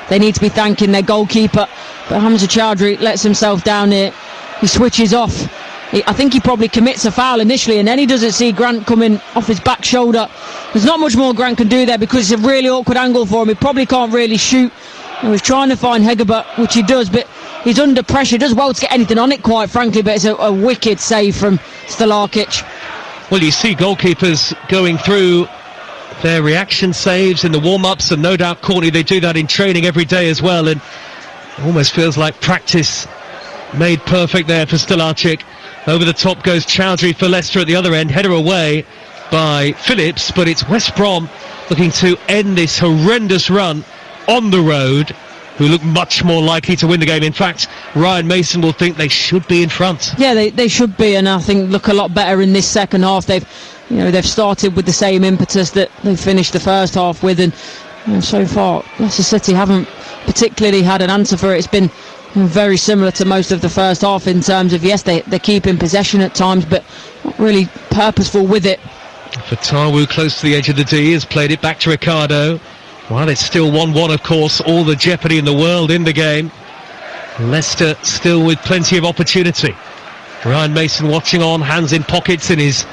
they need to be thanking their goalkeeper. But Hamza Chowdhury lets himself down here. He switches off. I think he probably commits a foul initially, and then he doesn't see Grant coming off his back shoulder. There's not much more Grant can do there because it's a really awkward angle for him. He probably can't really shoot. He was trying to find Hegerber, which he does, but he's under pressure. Does well to get anything on it, quite frankly, but it's a wicked save from Stolarczyk. Well, you see goalkeepers going through their reaction saves in the warm-ups, and no doubt, Courtney, they do that in training every day as well, and it almost feels like practice made perfect there for Stolarczyk. Over the top goes Chowdhury for Leicester at the other end. Header away by Phillips, but it's West Brom looking to end this horrendous run on the road, who look much more likely to win the game. In fact, Ryan Mason will think they should be in front. Yeah, they should be, and I think look a lot better in this second half. They've started with the same impetus that they finished the first half with, and so far Leicester City haven't particularly had an answer for it. It's been very similar to most of the first half in terms of, yes, they're keeping possession at times, but not really purposeful with it. Fatawu close to the edge of the D has played it back to Ricardo. While it's still 1-1, of course, all the jeopardy in the world in the game. Leicester still with plenty of opportunity. Ryan Mason watching on, hands in pockets in his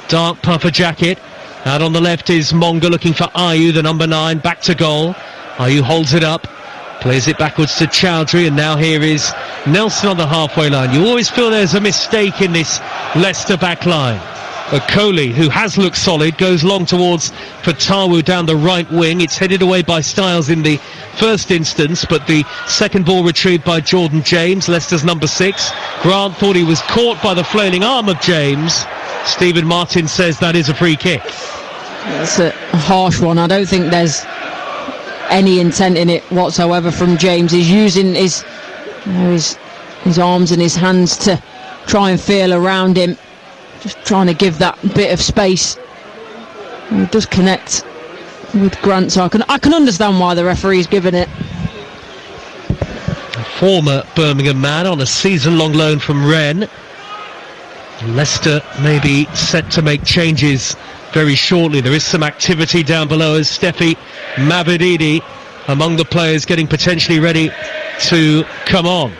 dark puffer jacket. Out on the left is Monga looking for Ayew, the number 9, back to goal. Ayew holds it up, plays it backwards to Chowdhury, and now here is Nelson on the halfway line. You always feel there's a mistake in this Leicester back line. Coley, who has looked solid, goes long towards Fatawu down the right wing. It's headed away by Styles in the first instance, but the second ball retrieved by Jordan James, Leicester's number 6. Grant thought he was caught by the flailing arm of James. Stephen Martin says that is a free kick. It's a harsh one. I don't think there's any intent in it whatsoever from James. He's using his arms and his hands to try and feel around him, just trying to give that bit of space. And it does connect with Grant, so I can understand why the referee's given it. A former Birmingham man on a season-long loan from Rennes. Leicester may be set to make changes very shortly. There is some activity down below as Steffi Mavididi among the players getting potentially ready to come on.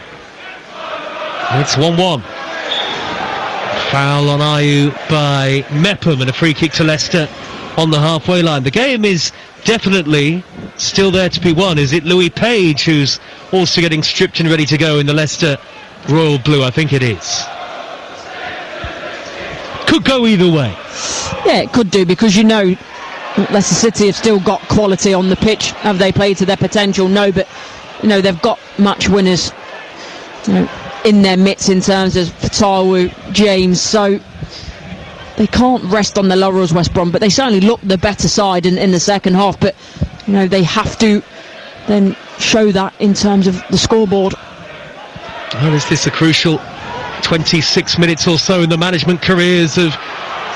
It's 1-1. Foul on Ayew by Mepham and a free kick to Leicester on the halfway line. The game is definitely still there to be won. Is it Louis Page who's also getting stripped and ready to go in the Leicester Royal Blue? I think it is. Could go either way. Yeah, it could do, because you know Leicester City have still got quality on the pitch. Have they played to their potential? No, but you know they've got match winners, you know, in their midst in terms of Fatawu, James, so they can't rest on their laurels, West Brom, but they certainly look the better side in the second half. But you know they have to then show that in terms of the scoreboard. Well, is this a crucial 26 minutes or so in the management careers of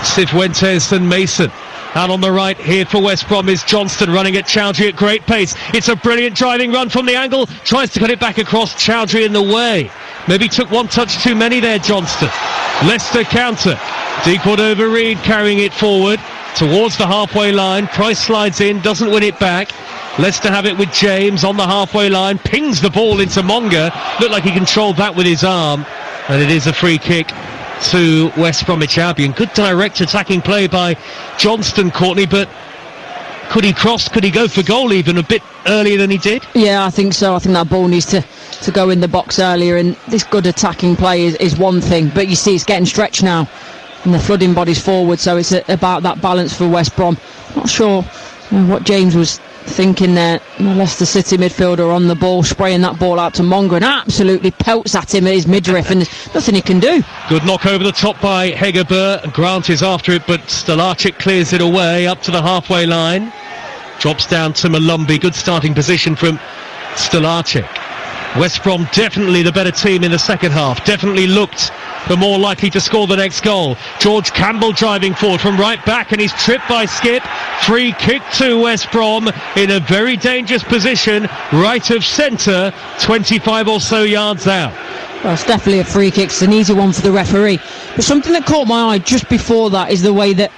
Cifuentes and Mason? Out on the right here for West Brom is Johnston running at Chowdhury at great pace. It's a brilliant driving run from the angle. Tries to cut it back across. Chowdhury in the way. Maybe took one touch too many there, Johnston. Leicester counter. Deepwood over Reed carrying it forward towards the halfway line. Price slides in, doesn't win it back. Leicester have it with James on the halfway line. Pings the ball into Monga. Looked like he controlled that with his arm. And it is a free kick to West Bromwich Albion. Good direct attacking play by Johnston, Courtney, but could he cross? Could he go for goal even a bit earlier than he did? Yeah, I think so. I think that ball needs to go in the box earlier, and this good attacking play is one thing, but you see it's getting stretched now and they're flooding bodies forward, so it's about that balance for West Brom. Not sure what James was thinking there. Leicester City midfielder on the ball, spraying that ball out to Monga and absolutely pelts at him at his midriff, and there's nothing he can do. Good knock over the top by Hegerberg. Grant is after it, but Stalacic clears it away up to the halfway line. Drops down to Malumbi. Good starting position from Stalacic. West Brom definitely the better team in the second half. Definitely looked the more likely to score the next goal. George Campbell driving forward from right back, and he's tripped by Skip. Free kick to West Brom in a very dangerous position, right of centre, 25 or so yards out. Well, it's definitely a free kick. It's an easy one for the referee. But something that caught my eye just before that is the way that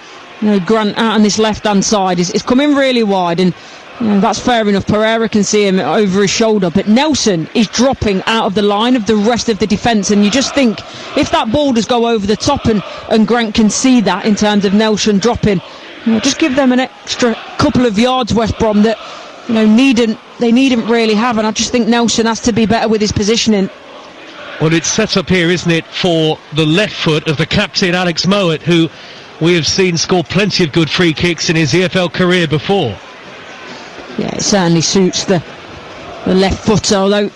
Grant out on this left-hand side is coming really wide, and that's fair enough. Pereira can see him over his shoulder, but Nelson is dropping out of the line of the rest of the defence, and you just think if that ball does go over the top and Grant can see that in terms of Nelson dropping, just give them an extra couple of yards, West Brom, that they needn't really have, and I just think Nelson has to be better with his positioning. Well, it's set up here, isn't it, for the left foot of the captain Alex Mowat, who we have seen score plenty of good free kicks in his EFL career before. Yeah, it certainly suits the left foot, although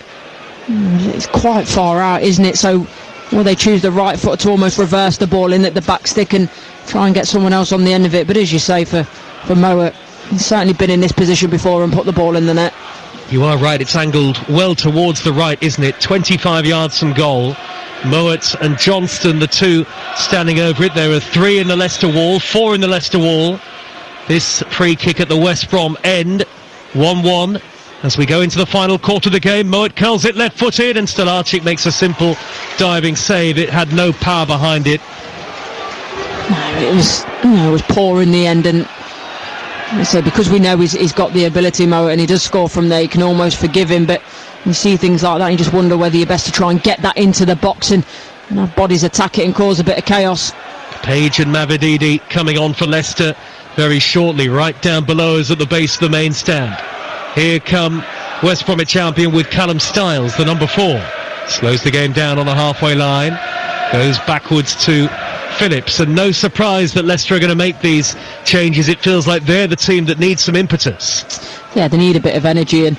it's quite far out, isn't it? So they choose the right foot to almost reverse the ball in at the back stick and try and get someone else on the end of it. But as you say, for Mowat, he's certainly been in this position before and put the ball in the net. You are right, it's angled well towards the right, isn't it? 25 yards from goal. Mowat and Johnston, the two standing over it. There are 3 in the Leicester wall, 4 in the Leicester wall. This free kick at the West Brom end. 1-1 as we go into the final quarter of the game. Mowat curls it left-footed, and Stalacic makes a simple diving save. It had no power behind it. No, it was poor in the end, and so because we know he's got the ability, Mowat, and he does score from there, you can almost forgive him. But you see things like that, and you just wonder whether you're best to try and get that into the box and have bodies attack it and cause a bit of chaos. Page and Mavididi coming on for Leicester very shortly, right down below us at the base of the main stand. Here come West Bromwich Albion with Callum Stiles, the number 4. Slows the game down on the halfway line, goes backwards to Phillips, and no surprise that Leicester are going to make these changes. It feels like they're the team that needs some impetus. Yeah, they need a bit of energy, and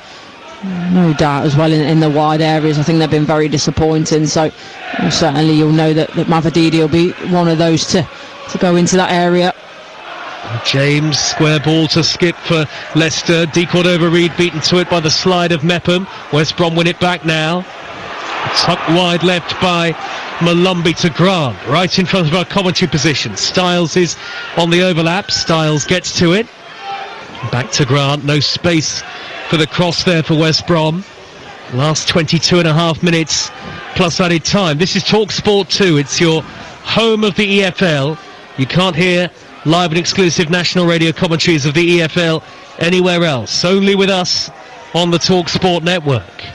no doubt as well in the wide areas. I think they've been very disappointing, so certainly you'll know that Mavididi will be one of those to go into that area. James, square ball to Skip for Leicester. Deepwood over Reed, beaten to it by the slide of Mepham. West Brom win it back now. Tucked wide left by Malumbi to Grant, right in front of our commentary position. Stiles is on the overlap. Stiles gets to it. Back to Grant. No space for the cross there for West Brom. Last 22 and a half minutes plus added time. This is Talk Sport 2. It's your home of the EFL. You can't hear live and exclusive national radio commentaries of the EFL anywhere else. Only with us on the Talk Sport network.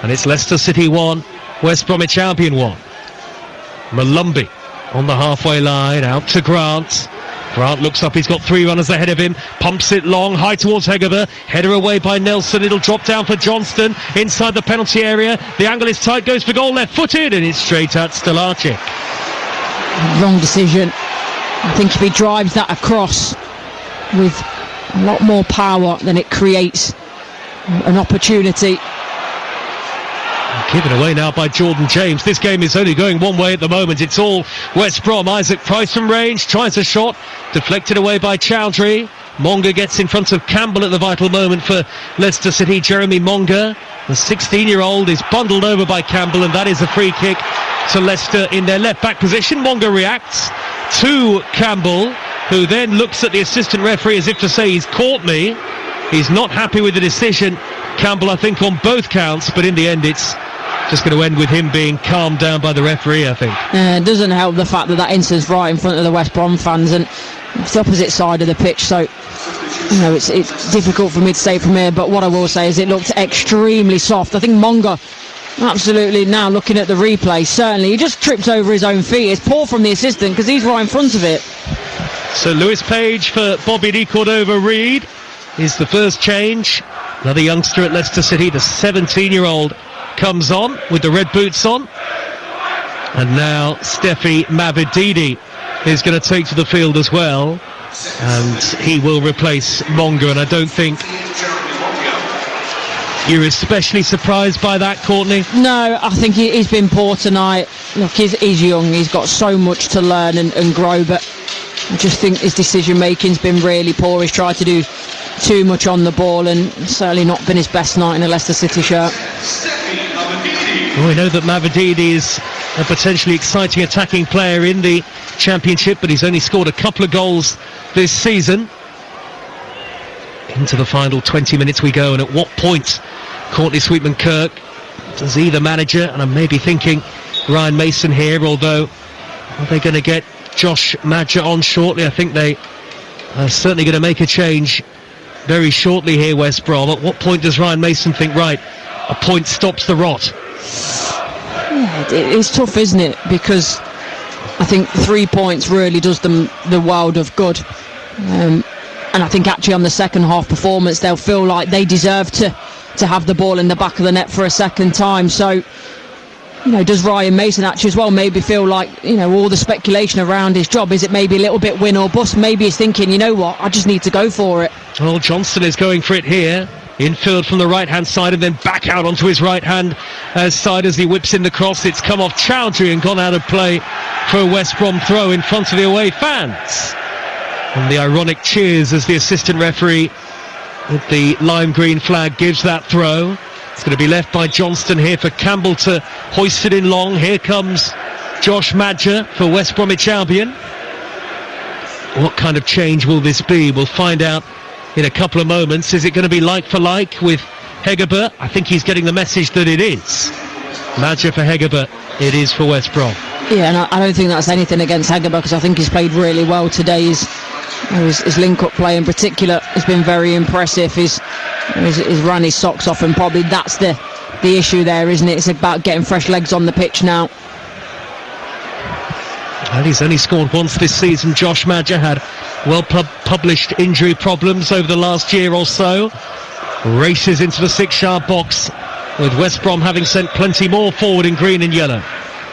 And it's Leicester City 1, West Bromwich Albion 1. Malumbi on the halfway line, out to Grant. Grant looks up, he's got 3 runners ahead of him, pumps it long, high towards Hegerber, header away by Nelson, it'll drop down for Johnston, inside the penalty area, the angle is tight, goes for goal, left-footed, and it's straight at Stalacic. Wrong decision. I think if he drives that across with a lot more power, then it creates an opportunity. Given away now by Jordan James. This game is only going one way at the moment. It's all West Brom. Isaac Price from range, tries a shot, deflected away by Chowdhury. Monga gets in front of Campbell at the vital moment for Leicester City. Jeremy Monga, the 16-year-old, is bundled over by Campbell, and that is a free kick to Leicester in their left-back position. Monga reacts to Campbell, who then looks at the assistant referee as if to say, he's caught me. He's not happy with the decision, Campbell, I think, on both counts, but in the end it's just going to end with him being calmed down by the referee, I think. It doesn't help the fact that incident's right in front of the West Brom fans, and it's the opposite side of the pitch, so it's difficult for me to say from here, but what I will say is it looked extremely soft. I think Monga, absolutely, now looking at the replay, certainly he just tripped over his own feet. It's poor from the assistant because he's right in front of it. So Lewis Page for Bobby Di Cordova-Reid is the first change. Another youngster at Leicester City, the 17-year-old, comes on with the red boots on. And now Steffi Mavididi is going to take to the field as well. And he will replace Monga. And I don't think you're especially surprised by that, Courtney? No, I think he's been poor tonight. Look, he's young. He's got so much to learn and grow. But I just think his decision-making's been really poor. He's tried to do too much on the ball and certainly not been his best night in a Leicester City shirt. Well, we know that Mavididi is a potentially exciting attacking player in the Championship, but he's only scored a couple of goals this season. Into the final 20 minutes we go, and at what point, Courtney Sweetman-Kirk, does either manager, and I may be thinking Ryan Mason here, although are they going to get Josh Madger on shortly? I think they are certainly going to make a change very shortly here, West Brom. At what point does Ryan Mason think, right, a point stops the rot? Yeah, it's tough, isn't it? Because I think 3 points really does them the world of good. And I think actually on the second half performance, they'll feel like they deserve to have the ball in the back of the net for a second time. So, does Ryan Mason actually as well maybe feel like, all the speculation around his job, is it maybe a little bit win or bust? Maybe he's thinking, you know what, I just need to go for it. Well, Johnston is going for it here. Infield from the right-hand side and then back out onto his right-hand side as he whips in the cross. It's come off Chowdhury and gone out of play for a West Brom throw in front of the away fans. And the ironic cheers as the assistant referee with the lime green flag gives that throw. It's going to be left by Johnston here for Campbell to hoist it in long. Here comes Josh Madger for West Bromwich Albion. What kind of change will this be? We'll find out in a couple of moments. Is it going to be like for like with Hegerber? I think he's getting the message that it is. Madger for Hegerber, it is for West Brom. Yeah, and I don't think that's anything against Hegerber, because I think he's played really well today. His link-up play in particular has been very impressive. He's run his socks off, and probably that's the issue there, isn't it? It's about getting fresh legs on the pitch now. Well, he's only scored once this season. Josh Madger had well-published injury problems over the last year or so. Races into the 6-yard box, with West Brom having sent plenty more forward in green and yellow.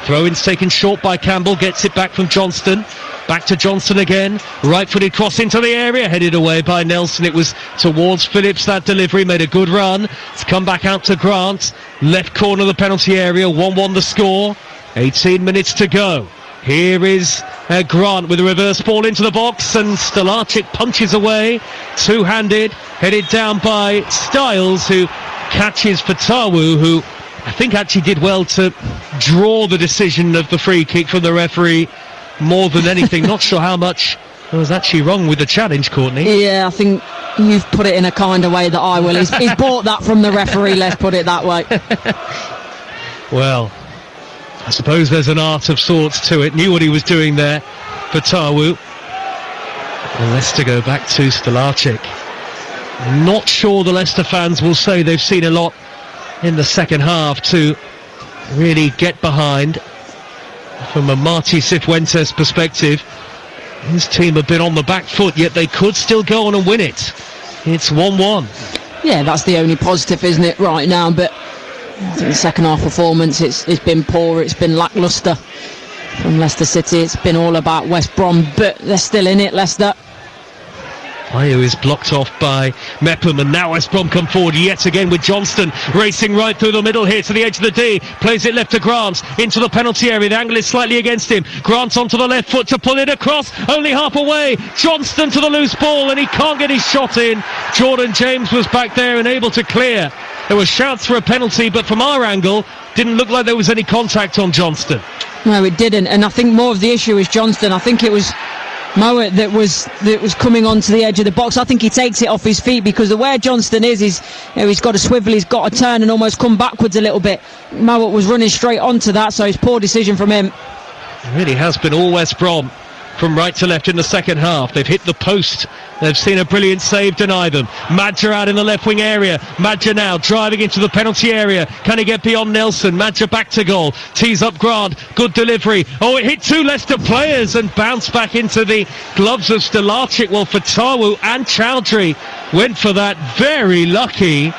Throw-in's taken short by Campbell, gets it back from Johnston. Back to Johnston again, right-footed cross into the area, headed away by Nelson. It was towards Phillips, that delivery, made a good run. It's come back out to Grant, left corner of the penalty area, 1-1 the score, 18 minutes to go. Here is Grant with a reverse ball into the box, and Stalacic punches away, two-handed, headed down by Styles, who catches Fatawu, who I think actually did well to draw the decision of the free kick from the referee more than anything. Not sure how much was actually wrong with the challenge, Courtney. Yeah, I think you've put it in a kinder way that I will. He's bought that from the referee, let's put it that way. Well, I suppose there's an art of sorts to it. Knew what he was doing there, Fatawu. And Leicester go back to Stolarczyk. Not sure the Leicester fans will say they've seen a lot in the second half to really get behind. From a Martí Cifuentes perspective, his team have been on the back foot, yet they could still go on and win it. It's 1-1. Yeah, that's the only positive, isn't it, right now? But I think the second half performance, it's been poor, it's been lacklustre from Leicester City. It's been all about West Brom, but they're still in it, Leicester. Ayew is blocked off by Mepham, and now West Brom come forward yet again with Johnston racing right through the middle here to the edge of the D, plays it left to Grant into the penalty area. The angle is slightly against him. Grant onto the left foot to pull it across, only half away. Johnston to the loose ball, and he can't get his shot in. Jordan James was back there and able to clear. There were shouts for a penalty, but from our angle didn't look like there was any contact on Johnston. No, it didn't, and I think more of the issue is Johnston. I think it was Mowat that was coming onto the edge of the box. I think he takes it off his feet, because the way Johnston is, he's got to swivel, he's got to turn and almost come backwards a little bit. Mowat was running straight onto that, so it's poor decision from him. It really has been all West Brom from right to left in the second half. They've hit the post. They've seen a brilliant save deny them. Madja out in the left wing area. Madja now driving into the penalty area. Can he get beyond Nelson? Madja back to goal. Tees up Grant. Good delivery. Oh, it hit two Leicester players and bounced back into the gloves of Stolarczyk. Well, Fatawu and Chowdhury went for that. Very lucky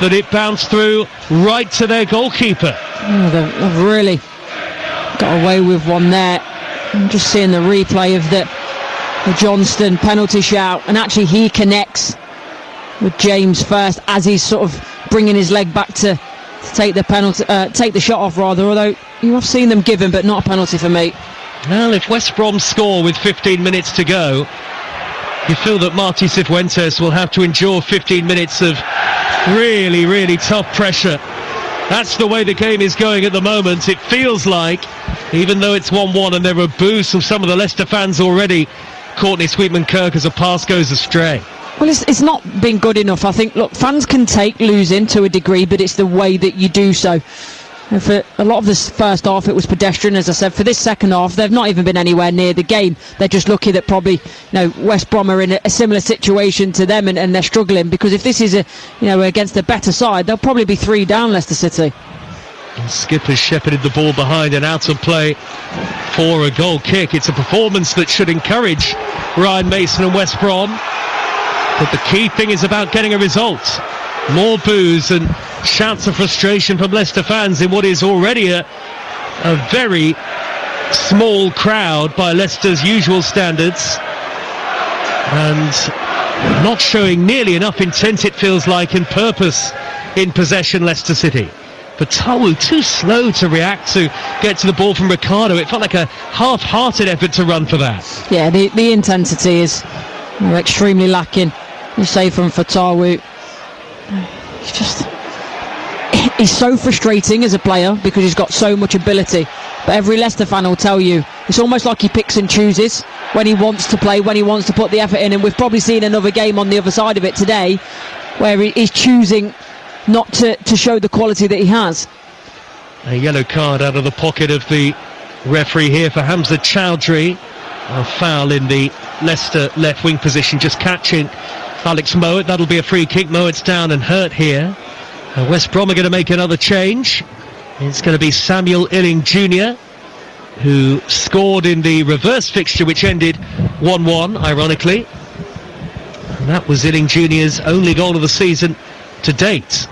that it bounced through right to their goalkeeper. Oh, they've really got away with one there. I'm just seeing the replay of the Johnston penalty shout, and actually he connects with James first as he's sort of bringing his leg back to take the penalty, take the shot off rather. Although you have seen them give him, but not a penalty for me. Well, if West Brom score with 15 minutes to go, you feel that Martí Cifuentes will have to endure 15 minutes of really, really tough pressure. That's the way the game is going at the moment. It feels like, even though it's 1-1 and there are boos from some of the Leicester fans already, Courtney Sweetman-Kirk as a pass goes astray. Well, it's not been good enough. I think, look, fans can take losing to a degree, but it's the way that you do so. And for a lot of this first half, it was pedestrian, as I said. For this second half, they've not even been anywhere near the game. They're just lucky that probably, West Brom are in a similar situation to them, and they're struggling, because if this is against a better side, they'll probably be 3 down, Leicester City. And Skipper's shepherded the ball behind and out of play for a goal kick. It's a performance that should encourage Ryan Mason and West Brom, but the key thing is about getting a result. More boos and shouts of frustration from Leicester fans in what is already a very small crowd by Leicester's usual standards, and not showing nearly enough intent, it feels like, and purpose in possession, Leicester City. But Tawu too slow to react to get to the ball from Ricardo. It felt like a half-hearted effort to run for that. Yeah, the intensity is extremely lacking. You say from Fatawu, he's so frustrating as a player because he's got so much ability. But every Leicester fan will tell you it's almost like he picks and chooses when he wants to play, when he wants to put the effort in. And we've probably seen another game on the other side of it today where he's choosing not to show the quality that he has. A yellow card out of the pocket of the referee here for Hamza Chowdhury. A foul in the Leicester left wing position, just catching Alex Mowat. That'll be a free kick. Mowat's down and hurt here. West Brom are going to make another change. It's going to be Samuel Illing Jr., who scored in the reverse fixture, which ended 1-1, ironically. And that was Illing Jr.'s only goal of the season to date.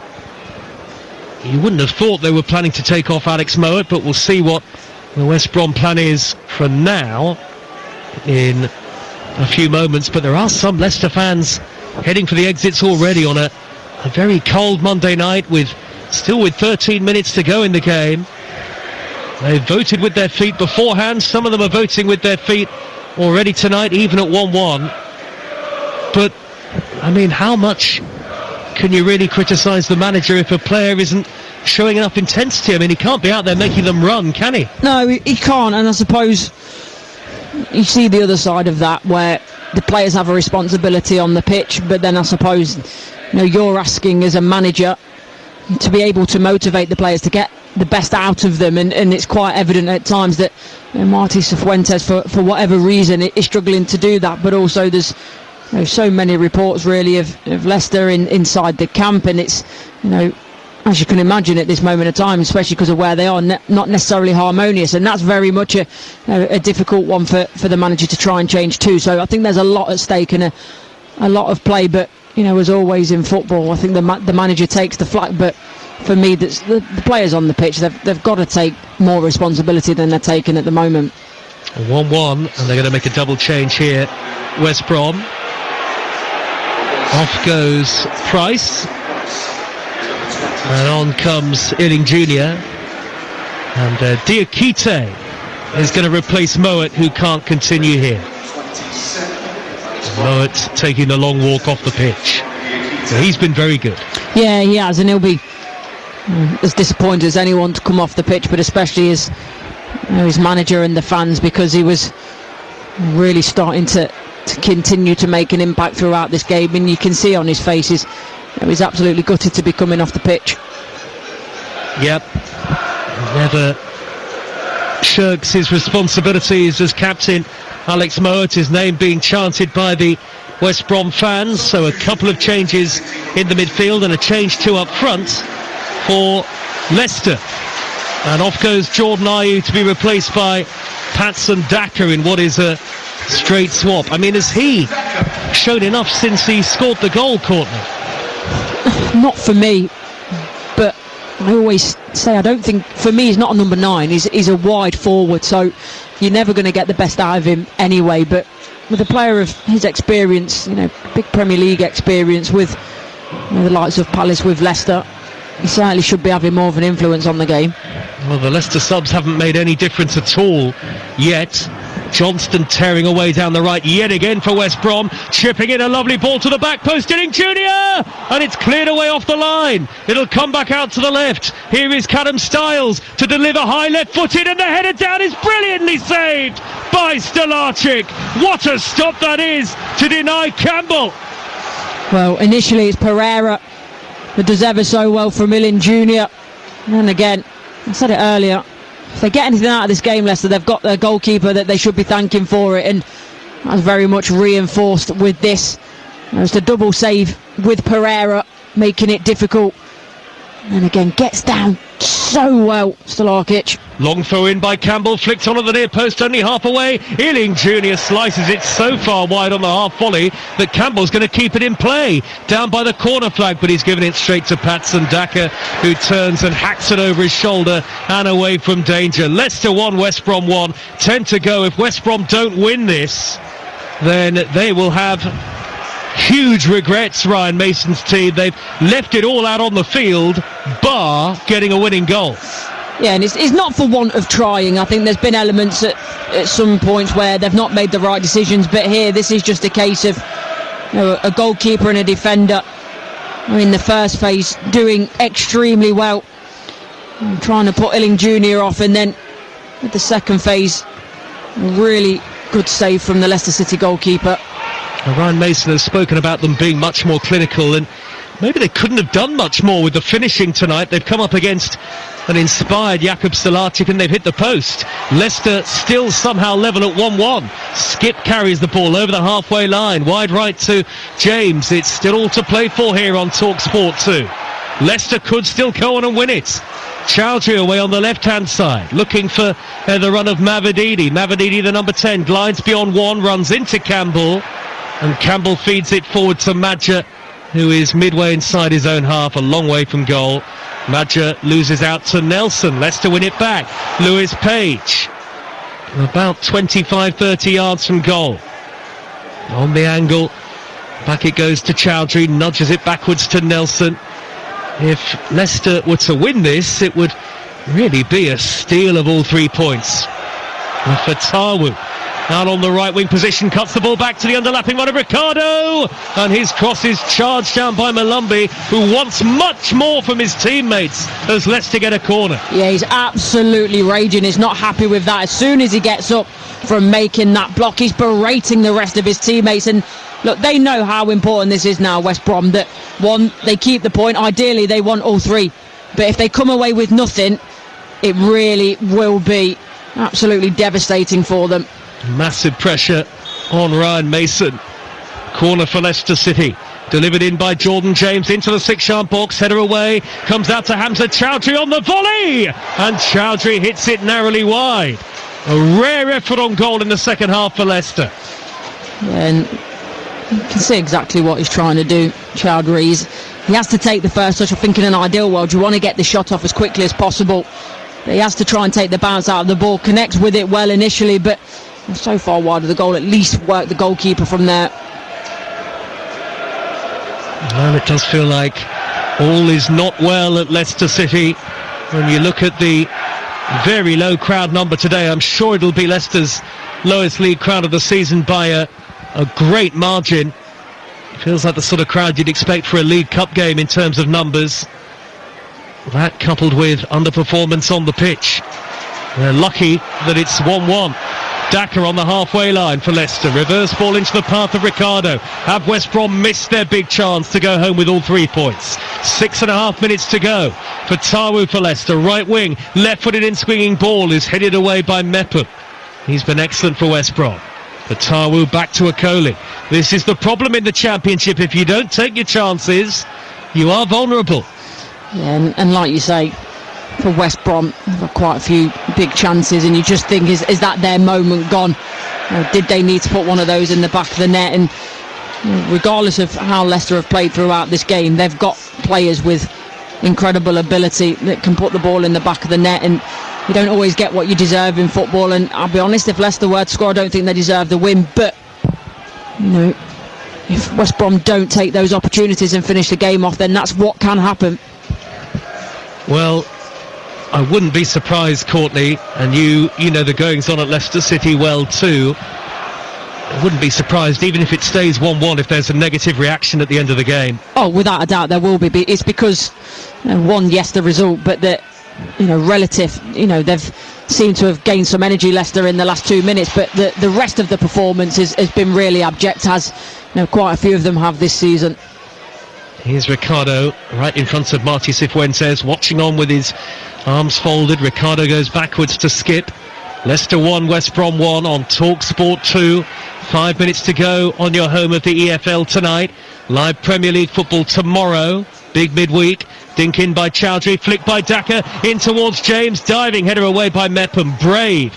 You wouldn't have thought they were planning to take off Alex Mowat, but we'll see what the West Brom plan is for now in a few moments. But there are some Leicester fans heading for the exits already on a very cold Monday night, with 13 minutes to go in the game. They voted with their feet beforehand. Some of them are voting with their feet already tonight, even at 1-1. But, I mean, how much can you really criticise the manager if a player isn't showing enough intensity? I mean, he can't be out there making them run, can he? No, he can't, and I suppose you see the other side of that, where the players have a responsibility on the pitch, but then I suppose you're asking as a manager to be able to motivate the players to get the best out of them, and it's quite evident at times that Martí Cifuentes, for whatever reason, is struggling to do that. But also there's so many reports really of Leicester inside the camp, and it's, as you can imagine at this moment of time, especially because of where they are, not necessarily harmonious, and that's very much a difficult one for the manager to try and change too. So I think there's a lot at stake and a lot of play, but as always in football, I think the manager takes the flak, but for me, the players on the pitch, they've got to take more responsibility than they're taking at the moment. 1-1, and they're going to make a double change here. West Brom. Off goes Price. And on comes Illing Jr. And Diakite is going to replace Mowat, who can't continue here. Mowat taking a long walk off the pitch. So he's been very good. Yeah, he has, and he'll be as disappointed as anyone to come off the pitch, but especially as his manager and the fans, because he was really starting to continue to make an impact throughout this game, and you can see on his face he's absolutely gutted to be coming off the pitch. Yep, never shirks his responsibilities as captain. Alex Mowat, his name being chanted by the West Brom fans, so a couple of changes in the midfield and a change too up front for Leicester. And off goes Jordan Ayew to be replaced by Patson Daka in what is a straight swap. I mean, has he shown enough since he scored the goal, Courtney? Not for me, but I always say I don't think, for me, he's not a number 9, he's a wide forward, so you're never going to get the best out of him anyway. But with a player of his experience, big Premier League experience with the likes of Palace, with Leicester, he certainly should be having more of an influence on the game. Well, the Leicester subs haven't made any difference at all yet. Johnston tearing away down the right yet again for West Brom, chipping in a lovely ball to the back post, Illing Jr. and it's cleared away off the line. It'll come back out to the left. Here is Callum Styles to deliver high left-footed, and the header down is brilliantly saved by Stolacic. What a stop that is to deny Campbell. Well, initially it's Pereira that does ever so well from Illing Jr. And again, I said it earlier, if they get anything out of this game, Leicester, they've got their goalkeeper that they should be thanking for it, and that's very much reinforced with this. There's the double save with Pereira, making it difficult. And again, gets down so well, Stolacic. Long throw in by Campbell, flicked on at the near post, only half away. Illing Jr. slices it so far wide on the half volley that Campbell's going to keep it in play. Down by the corner flag, but he's given it straight to Patson Daka, who turns and hacks it over his shoulder and away from danger. Leicester 1, West Brom 1, 10 to go. If West Brom don't win this, then they will have huge regrets, Ryan Mason's team. They've left it all out on the field, bar getting a winning goal. Yeah, and it's not for want of trying. I think there's been elements at some points where they've not made the right decisions, but here this is just a case of a goalkeeper and a defender in the first phase doing extremely well, trying to put Illing Jr. off, and then with the second phase, really good save from the Leicester City goalkeeper. Ryan Mason has spoken about them being much more clinical, and maybe they couldn't have done much more with the finishing tonight. They've come up against an inspired Jakub Stolacic and they've hit the post. Leicester still somehow level at 1-1. Skip carries the ball over the halfway line, wide right to James. It's still all to play for here on TalkSport 2. Leicester could still go on and win it. Chowdhury away on the left-hand side, looking for the run of Mavididi. Mavididi, the number 10, glides beyond one, runs into Campbell, and Campbell feeds it forward to Madja, who is midway inside his own half, a long way from goal. Madja loses out to Nelson. Leicester win it back. Lewis Page, about 25-30 yards from goal. On the angle, back it goes to Chowdhury, nudges it backwards to Nelson. If Leicester were to win this, it would really be a steal of all 3 points. Fatawu out on the right wing position, cuts the ball back to the underlapping one of Ricardo, and his cross is charged down by Malumbi, who wants much more from his teammates as Leicester get a corner. Yeah, he's absolutely raging. He's not happy with that. As soon as he gets up from making that block, he's berating the rest of his teammates. And look, they know how important this is now, West Brom, that one, they keep the point. Ideally they want all 3, but if they come away with nothing, it really will be absolutely devastating for them. Massive pressure on Ryan Mason. Corner for Leicester City. Delivered in by Jordan James into the 6-yard box. Header away. Comes out to Hamza Chowdhury on the volley. And Chowdhury hits it narrowly wide. A rare effort on goal in the second half for Leicester. And you can see exactly what he's trying to do, Chowdhury. He has to take the first touch. I think in an ideal world, you want to get the shot off as quickly as possible. But he has to try and take the bounce out of the ball. Connects with it well initially, but so far wide of the goal. At least work the goalkeeper from there. Well, it does feel like all is not well at Leicester City. When you look at the very low crowd number today, I'm sure it'll be Leicester's lowest league crowd of the season by a great margin. It feels like the sort of crowd you'd expect for a League Cup game in terms of numbers. That coupled with underperformance on the pitch. They're lucky that it's 1-1. Daka on the halfway line for Leicester. Reverse ball into the path of Ricardo. Have West Brom missed their big chance to go home with all 3 points? 6.5 minutes to go for Tawu for Leicester. Right wing, left-footed in swinging ball is headed away by Mepham. He's been excellent for West Brom. But Tawu back to Okoli. This is the problem in the Championship. If you don't take your chances, you are vulnerable. Yeah, and like you say, for West Brom, they've got quite a few big chances, and you just think, is that their moment gone? Did they need to put one of those in the back of the net? And regardless of how Leicester have played throughout this game, they've got players with incredible ability that can put the ball in the back of the net, and you don't always get what you deserve in football. And I'll be honest, if Leicester were to score, I don't think they deserve the win, but if West Brom don't take those opportunities and finish the game off, then that's what can happen. Well, I wouldn't be surprised, Courtney, and you know the goings on at Leicester City well too. I wouldn't be surprised even if it stays 1-1 if there's a negative reaction at the end of the game. Oh, without a doubt there will be. It's because the result, but the relative, they've seemed to have gained some energy, Leicester, in the last 2 minutes, but the rest of the performance has been really abject, as quite a few of them have this season. Here's Ricardo right in front of Marty Cifuentes, watching on with his arms folded. Ricardo goes backwards to Skip. Leicester 1, West Brom 1 on TalkSport 2. 5 minutes to go on your home of the EFL tonight. Live Premier League football tomorrow. Big midweek. Dink in by Chowdhury, flick by Daka, in towards James. Diving header away by Mepham. Brave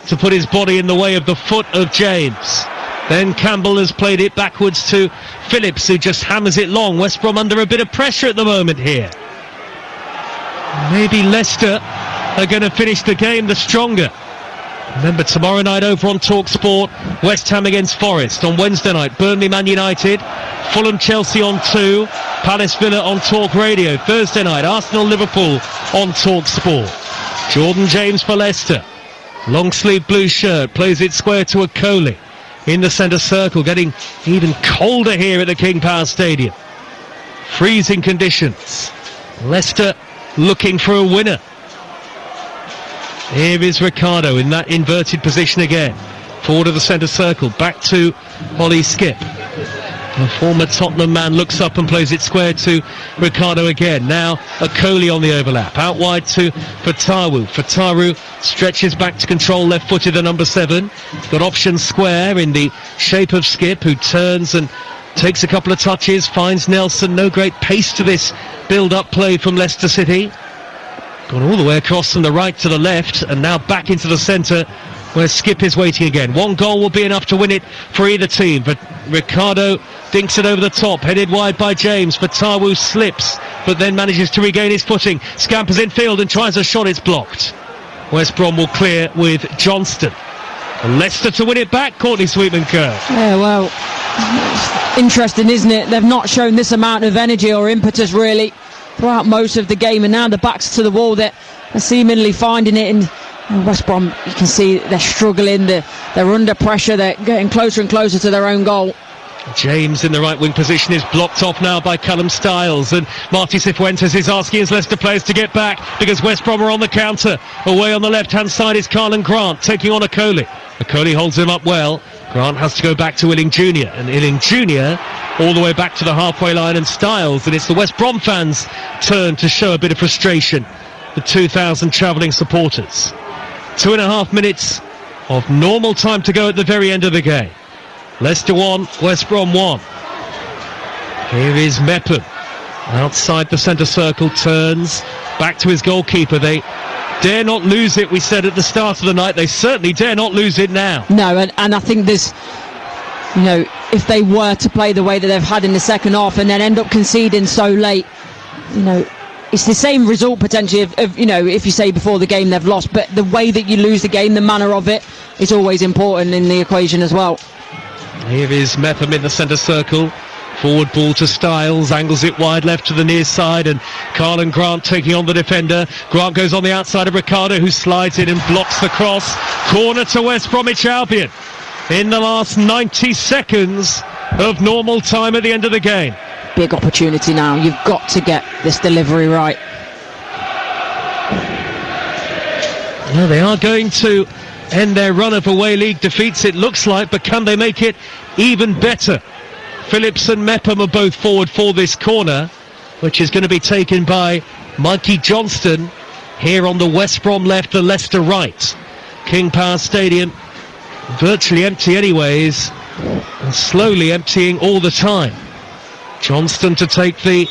to put his body in the way of the foot of James. Then Campbell has played it backwards to Phillips, who just hammers it long. West Brom under a bit of pressure at the moment here. Maybe Leicester are going to finish the game the stronger. Remember, tomorrow night over on TalkSport, West Ham against Forest. On Wednesday night, Burnley Man United, Fulham Chelsea on 2, Palace Villa on Talk Radio. Thursday night, Arsenal Liverpool on TalkSport. Jordan James for Leicester. Long sleeve blue shirt, plays it square to Okoli. In the centre circle, getting even colder here at the King Power Stadium. Freezing conditions. Leicester looking for a winner. Here is Ricardo in that inverted position again. Forward of the centre circle, back to Ollie Skip. The former Tottenham man looks up and plays it square to Ricardo again. Now Okoli on the overlap. Out wide to Fatawu. Fatawu stretches back to control, left-footed, the number 7. Got options square in the shape of Skip, who turns and takes a couple of touches, finds Nelson. No great pace to this build-up play from Leicester City. Gone all the way across from the right to the left, and now back into the centre where Skip is waiting again. One goal will be enough to win it for either team, but Ricardo dinks it over the top, headed wide by James. Fatawu slips, but then manages to regain his footing. Scampers in field and tries a shot, it's blocked. West Brom will clear with Johnston. And Leicester to win it back, Courtney Sweetman-Kerr. Yeah, well, it's interesting, isn't it? They've not shown this amount of energy or impetus, really, throughout most of the game, and now the backs to the wall, they're seemingly finding it. And West Brom, you can see they're struggling, they're under pressure, they're getting closer and closer to their own goal. James in the right wing position is blocked off now by Callum Stiles, and Marty Cifuentes is asking his Leicester players to get back because West Brom are on the counter. Away on the left hand side is Carlin Grant taking on Okoli. Okoli holds him up well. Grant has to go back to Illing Jr. and Illing Jr. all the way back to the halfway line, and Stiles, and it's the West Brom fans' turn to show a bit of frustration the 2,000 travelling supporters. 2.5 minutes of normal time to go at the very end of the game. Leicester 1, West Brom 1. Here is Mepham outside the centre circle, turns back to his goalkeeper. They dare not lose it, we said at the start of the night. They certainly dare not lose it now. No, and I think there's, if they were to play the way that they've had in the second half and then end up conceding so late, it's the same result potentially of if you say before the game they've lost, but the way that you lose the game, the manner of it, is always important in the equation as well. Here is Mepham in the centre circle. Forward ball to Styles, angles it wide left to the near side, and Carlin Grant taking on the defender. Grant goes on the outside of Ricardo, who slides in and blocks the cross. Corner to West Bromwich Albion in the last 90 seconds of normal time at the end of the game. Big opportunity now. You've got to get this delivery right. Well, they are going to end their run of away league defeats, it looks like, but can they make it even better? Phillips and Mepham are both forward for this corner, which is going to be taken by Mikey Johnston here on the West Brom left, the Leicester right. King Power Stadium virtually empty anyways, and slowly emptying all the time. Johnston to take the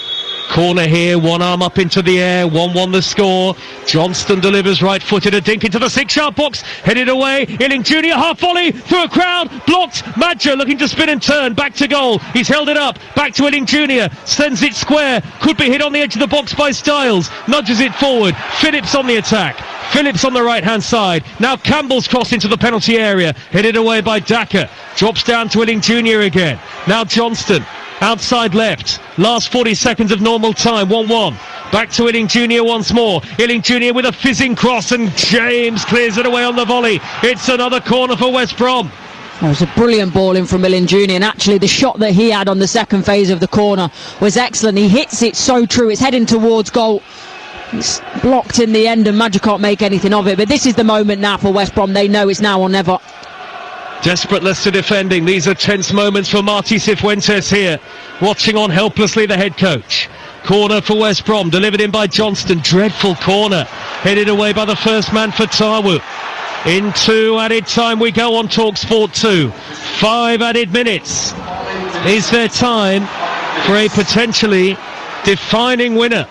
corner here, one arm up into the air, 1-1 the score. Johnston delivers right-footed, a dink into the 6-yard box, headed away. Illing Jr. half volley through a crowd, blocked. Madger looking to spin and turn, back to goal. He's held it up, back to Illing Jr. Sends it square, could be hit on the edge of the box by Styles, nudges it forward. Phillips on the attack. Phillips on the right-hand side. Now Campbell's crossed into the penalty area, headed away by Daka. Drops down to Illing Jr. again. Now Johnston. Outside left, last 40 seconds of normal time, 1-1. Back to Illing Jr. once more. Illing Jr. with a fizzing cross, and James clears it away on the volley. It's another corner for West Brom. It was a brilliant ball in from Illing Jr. and actually the shot that he had on the second phase of the corner was excellent. He hits it so true, it's heading towards goal. It's blocked in the end and Madger can't make anything of it, but this is the moment now for West Brom. They know it's now or never. Desperate Leicester defending. These are tense moments for Martí Cifuentes here, watching on helplessly the head coach. Corner for West Brom, delivered in by Johnston. Dreadful corner, headed away by the first man for Tawu. Into added time we go on TalkSport 2. 5 added minutes. Is there time for a potentially defining winner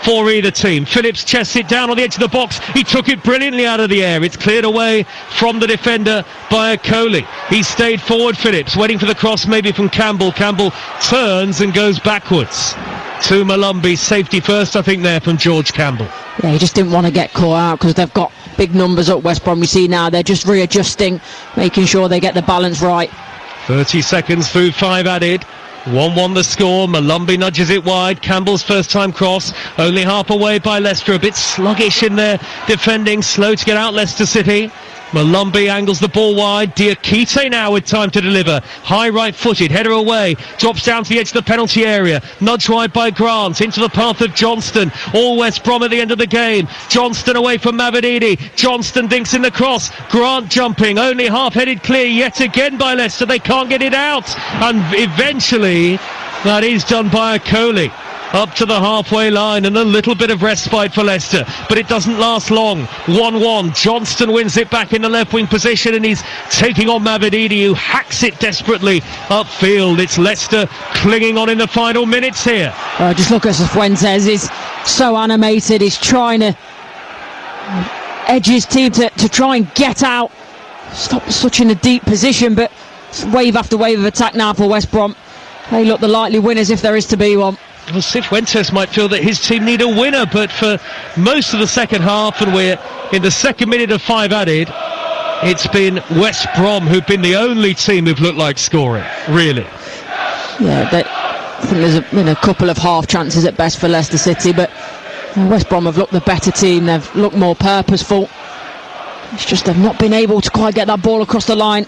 for either team? Phillips chests it down on the edge of the box. He took it brilliantly out of the air. It's cleared away from the defender by Okoli. He stayed forward, Phillips, waiting for the cross maybe from Campbell. Campbell turns and goes backwards to Malumbi. Safety first, I think, there from George Campbell. Yeah, he just didn't want to get caught out because they've got big numbers up West Brom. We see now they're just readjusting, making sure they get the balance right. 30 seconds through 5 added. 1-1 the score. Malumbi nudges it wide. Campbell's first time cross, only half away by Leicester. A bit sluggish in their defending, slow to get out Leicester City. Malumbi angles the ball wide. Diakite now with time to deliver. High right-footed, header away. Drops down to the edge of the penalty area. Nudge wide by Grant into the path of Johnston. All West Brom at the end of the game. Johnston away from Mavididi. Johnston dinks in the cross. Grant jumping, only half-headed clear yet again by Leicester. They can't get it out. And eventually that is done by Okoli. Up to the halfway line, and a little bit of respite for Leicester, but it doesn't last long. 1-1. Johnston wins it back in the left wing position, and he's taking on Mavididi, who hacks it desperately upfield. It's Leicester clinging on in the final minutes here. Just look at Cifuentes. He's so animated. He's trying to edge his team to try and get out. Stop such in a deep position, but wave after wave of attack now for West Brom. They look the likely winners if there is to be one. Well, Cifuentes might feel that his team need a winner, but for most of the second half, and we're in the second minute of 5 added, it's been West Brom who've been the only team who've looked like scoring, really. Yeah, I think there's been a couple of half chances at best for Leicester City, but West Brom have looked the better team. They've looked more purposeful. It's just they've not been able to quite get that ball across the line.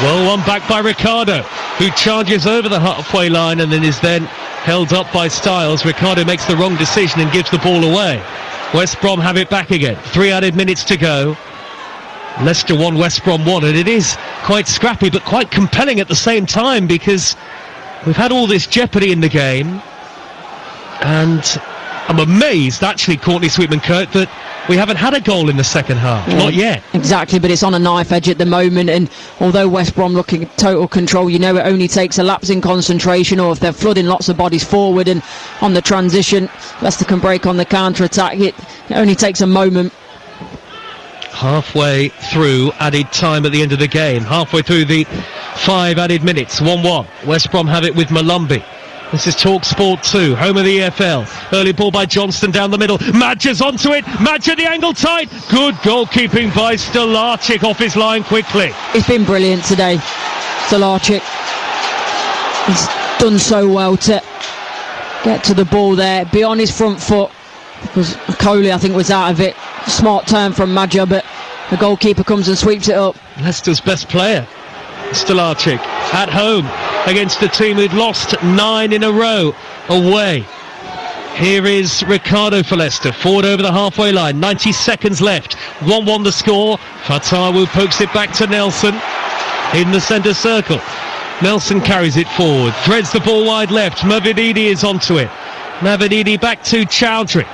Well, one back by Ricardo, who charges over the halfway line and then is then held up by Styles. Ricardo makes the wrong decision and gives the ball away. West Brom have it back again. 3 added minutes to go. Leicester 1, West Brom 1, and it is quite scrappy but quite compelling at the same time, because we've had all this jeopardy in the game, and I'm amazed, actually, Courtney Sweetman-Kirk, that we haven't had a goal in the second half. Yeah, not yet. Exactly, but it's on a knife edge at the moment, and although West Brom looking at total control, you know it only takes a lapse in concentration, or if they're flooding lots of bodies forward and on the transition, Leicester can break on the counter-attack. It only takes a moment. Halfway through added time at the end of the game. Halfway through the 5 added minutes. 1-1. West Brom have it with Malumbi. This is Talk Sport 2, home of the EFL. Early ball by Johnston down the middle. Madger's onto it. Madger the angle tight. Good goalkeeping by Stolarczyk off his line quickly. It's been brilliant today. Stolarczyk. He's done so well to get to the ball there, be on his front foot, because Coley, I think, was out of it. Smart turn from Madger, but the goalkeeper comes and sweeps it up. Leicester's best player, Stolarczyk, at home against a team who'd lost 9 in a row away. Here is Ricardo for Leicester, forward over the halfway line, 90 seconds left, 1-1 the score. Fatawu pokes it back to Nelson in the centre circle. Nelson carries it forward, threads the ball wide left. Mavididi is onto it. Mavididi back to Chowdhury.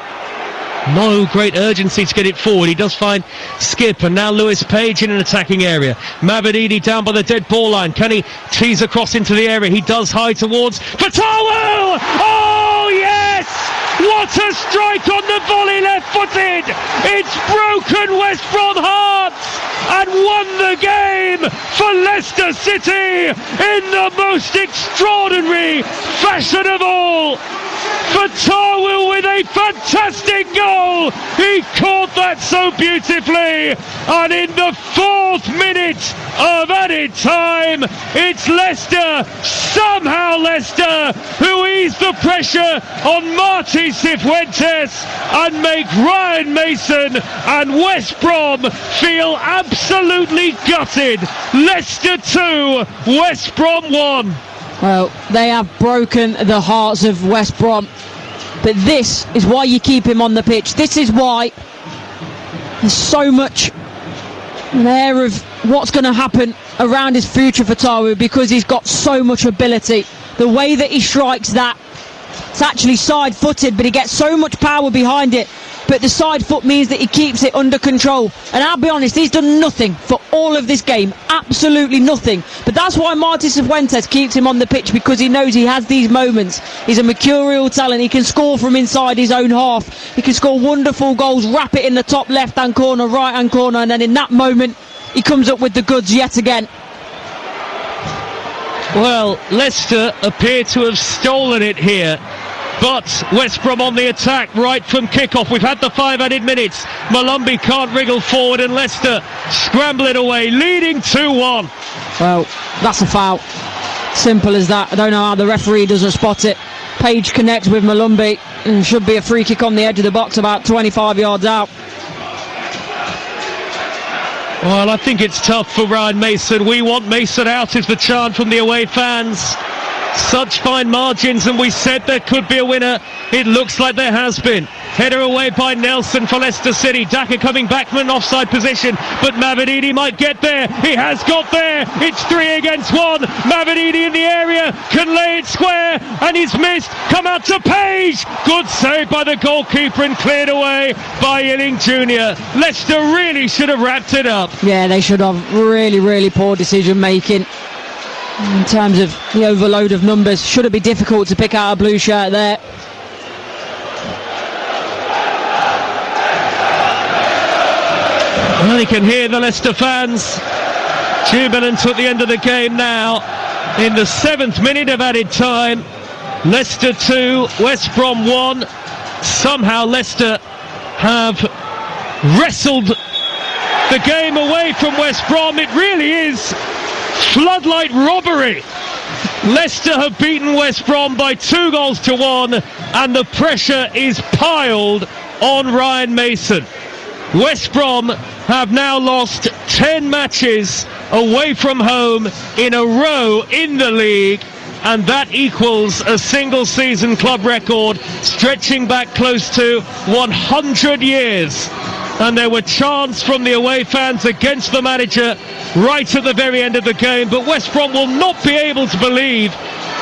No great urgency to get it forward. He does find Skip, and now Lewis Page in an attacking area. Mavididi down by the dead ball line. Can he tease across into the area? He does high towards Fatawu! Oh yes! What a strike on the volley, left-footed! It's broken West Brom hearts and won the game for Leicester City in the most extraordinary fashion of all. Fatawu with a fantastic goal. He caught that so beautifully, and in the 4th minute of added time, it's Leicester, somehow Leicester, who ease the pressure on Marty Cifuentes and make Ryan Mason and West Brom feel absolutely gutted. Leicester 2, West Brom 1. Well, they have broken the hearts of West Brom, but this is why you keep him on the pitch. This is why there's so much an air of what's going to happen around his future for Fatawu, because he's got so much ability. The way that he strikes that, it's actually side-footed, but he gets so much power behind it. But the side foot means that he keeps it under control. And I'll be honest, he's done nothing for all of this game. Absolutely nothing. But that's why Marty Cifuentes keeps him on the pitch, because he knows he has these moments. He's a mercurial talent. He can score from inside his own half. He can score wonderful goals, wrap it in the top left-hand corner, right-hand corner, and then in that moment, he comes up with the goods yet again. Well, Leicester appear to have stolen it here. But West Brom on the attack right from kick-off. We've had the 5 added minutes. Malumbi can't wriggle forward, and Leicester scramble it away, leading 2-1. Well, that's a foul. Simple as that. I don't know how the referee doesn't spot it. Page connects with Malumbi, and should be a free kick on the edge of the box about 25 yards out. Well, I think it's tough for Ryan Mason. We want Mason out is the chant from the away fans. Such fine margins, and we said there could be a winner. It looks like there has been. Header away by Nelson for Leicester City. Daka coming back from an offside position, but Mavididi might get there. He has got there. It's 3 against 1. Mavididi in the area, can lay it square, and he's missed. Come out to Page. Good save by the goalkeeper and cleared away by Illing Jr. Leicester really should have wrapped it up. Yeah, they should have. Really, really poor decision making. In terms of the overload of numbers, should it be difficult to pick out a blue shirt there? Well, you can hear the Leicester fans jubilant at the end of the game now. In the 7th minute of added time, Leicester 2, West Brom 1. Somehow Leicester have wrestled the game away from West Brom. It really is floodlight robbery. Leicester have beaten West Brom by 2-1, and the pressure is piled on Ryan Mason. West Brom have now lost 10 matches away from home in a row in the league, and that equals a single season club record stretching back close to 100 years. And there were chants from the away fans against the manager right at the very end of the game, but West Brom will not be able to believe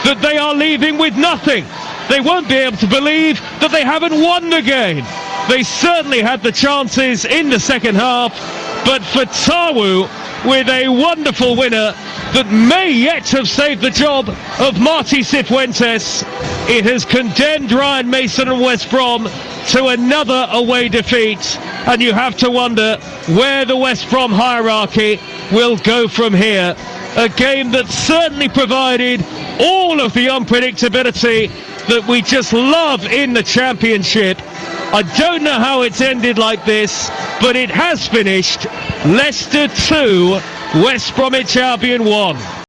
that they are leaving with nothing. they won't be able to believe that they haven't won the game. They certainly had the chances in the second half, but for Tawu, with a wonderful winner that may yet have saved the job of Marty Cifuentes, it has condemned Ryan Mason and West Brom to another away defeat, and you have to wonder where the West Brom hierarchy will go from here. A game that certainly provided all of the unpredictability that we just love in the Championship. I don't know how it's ended like this, but it has finished Leicester 2, West Bromwich Albion 1.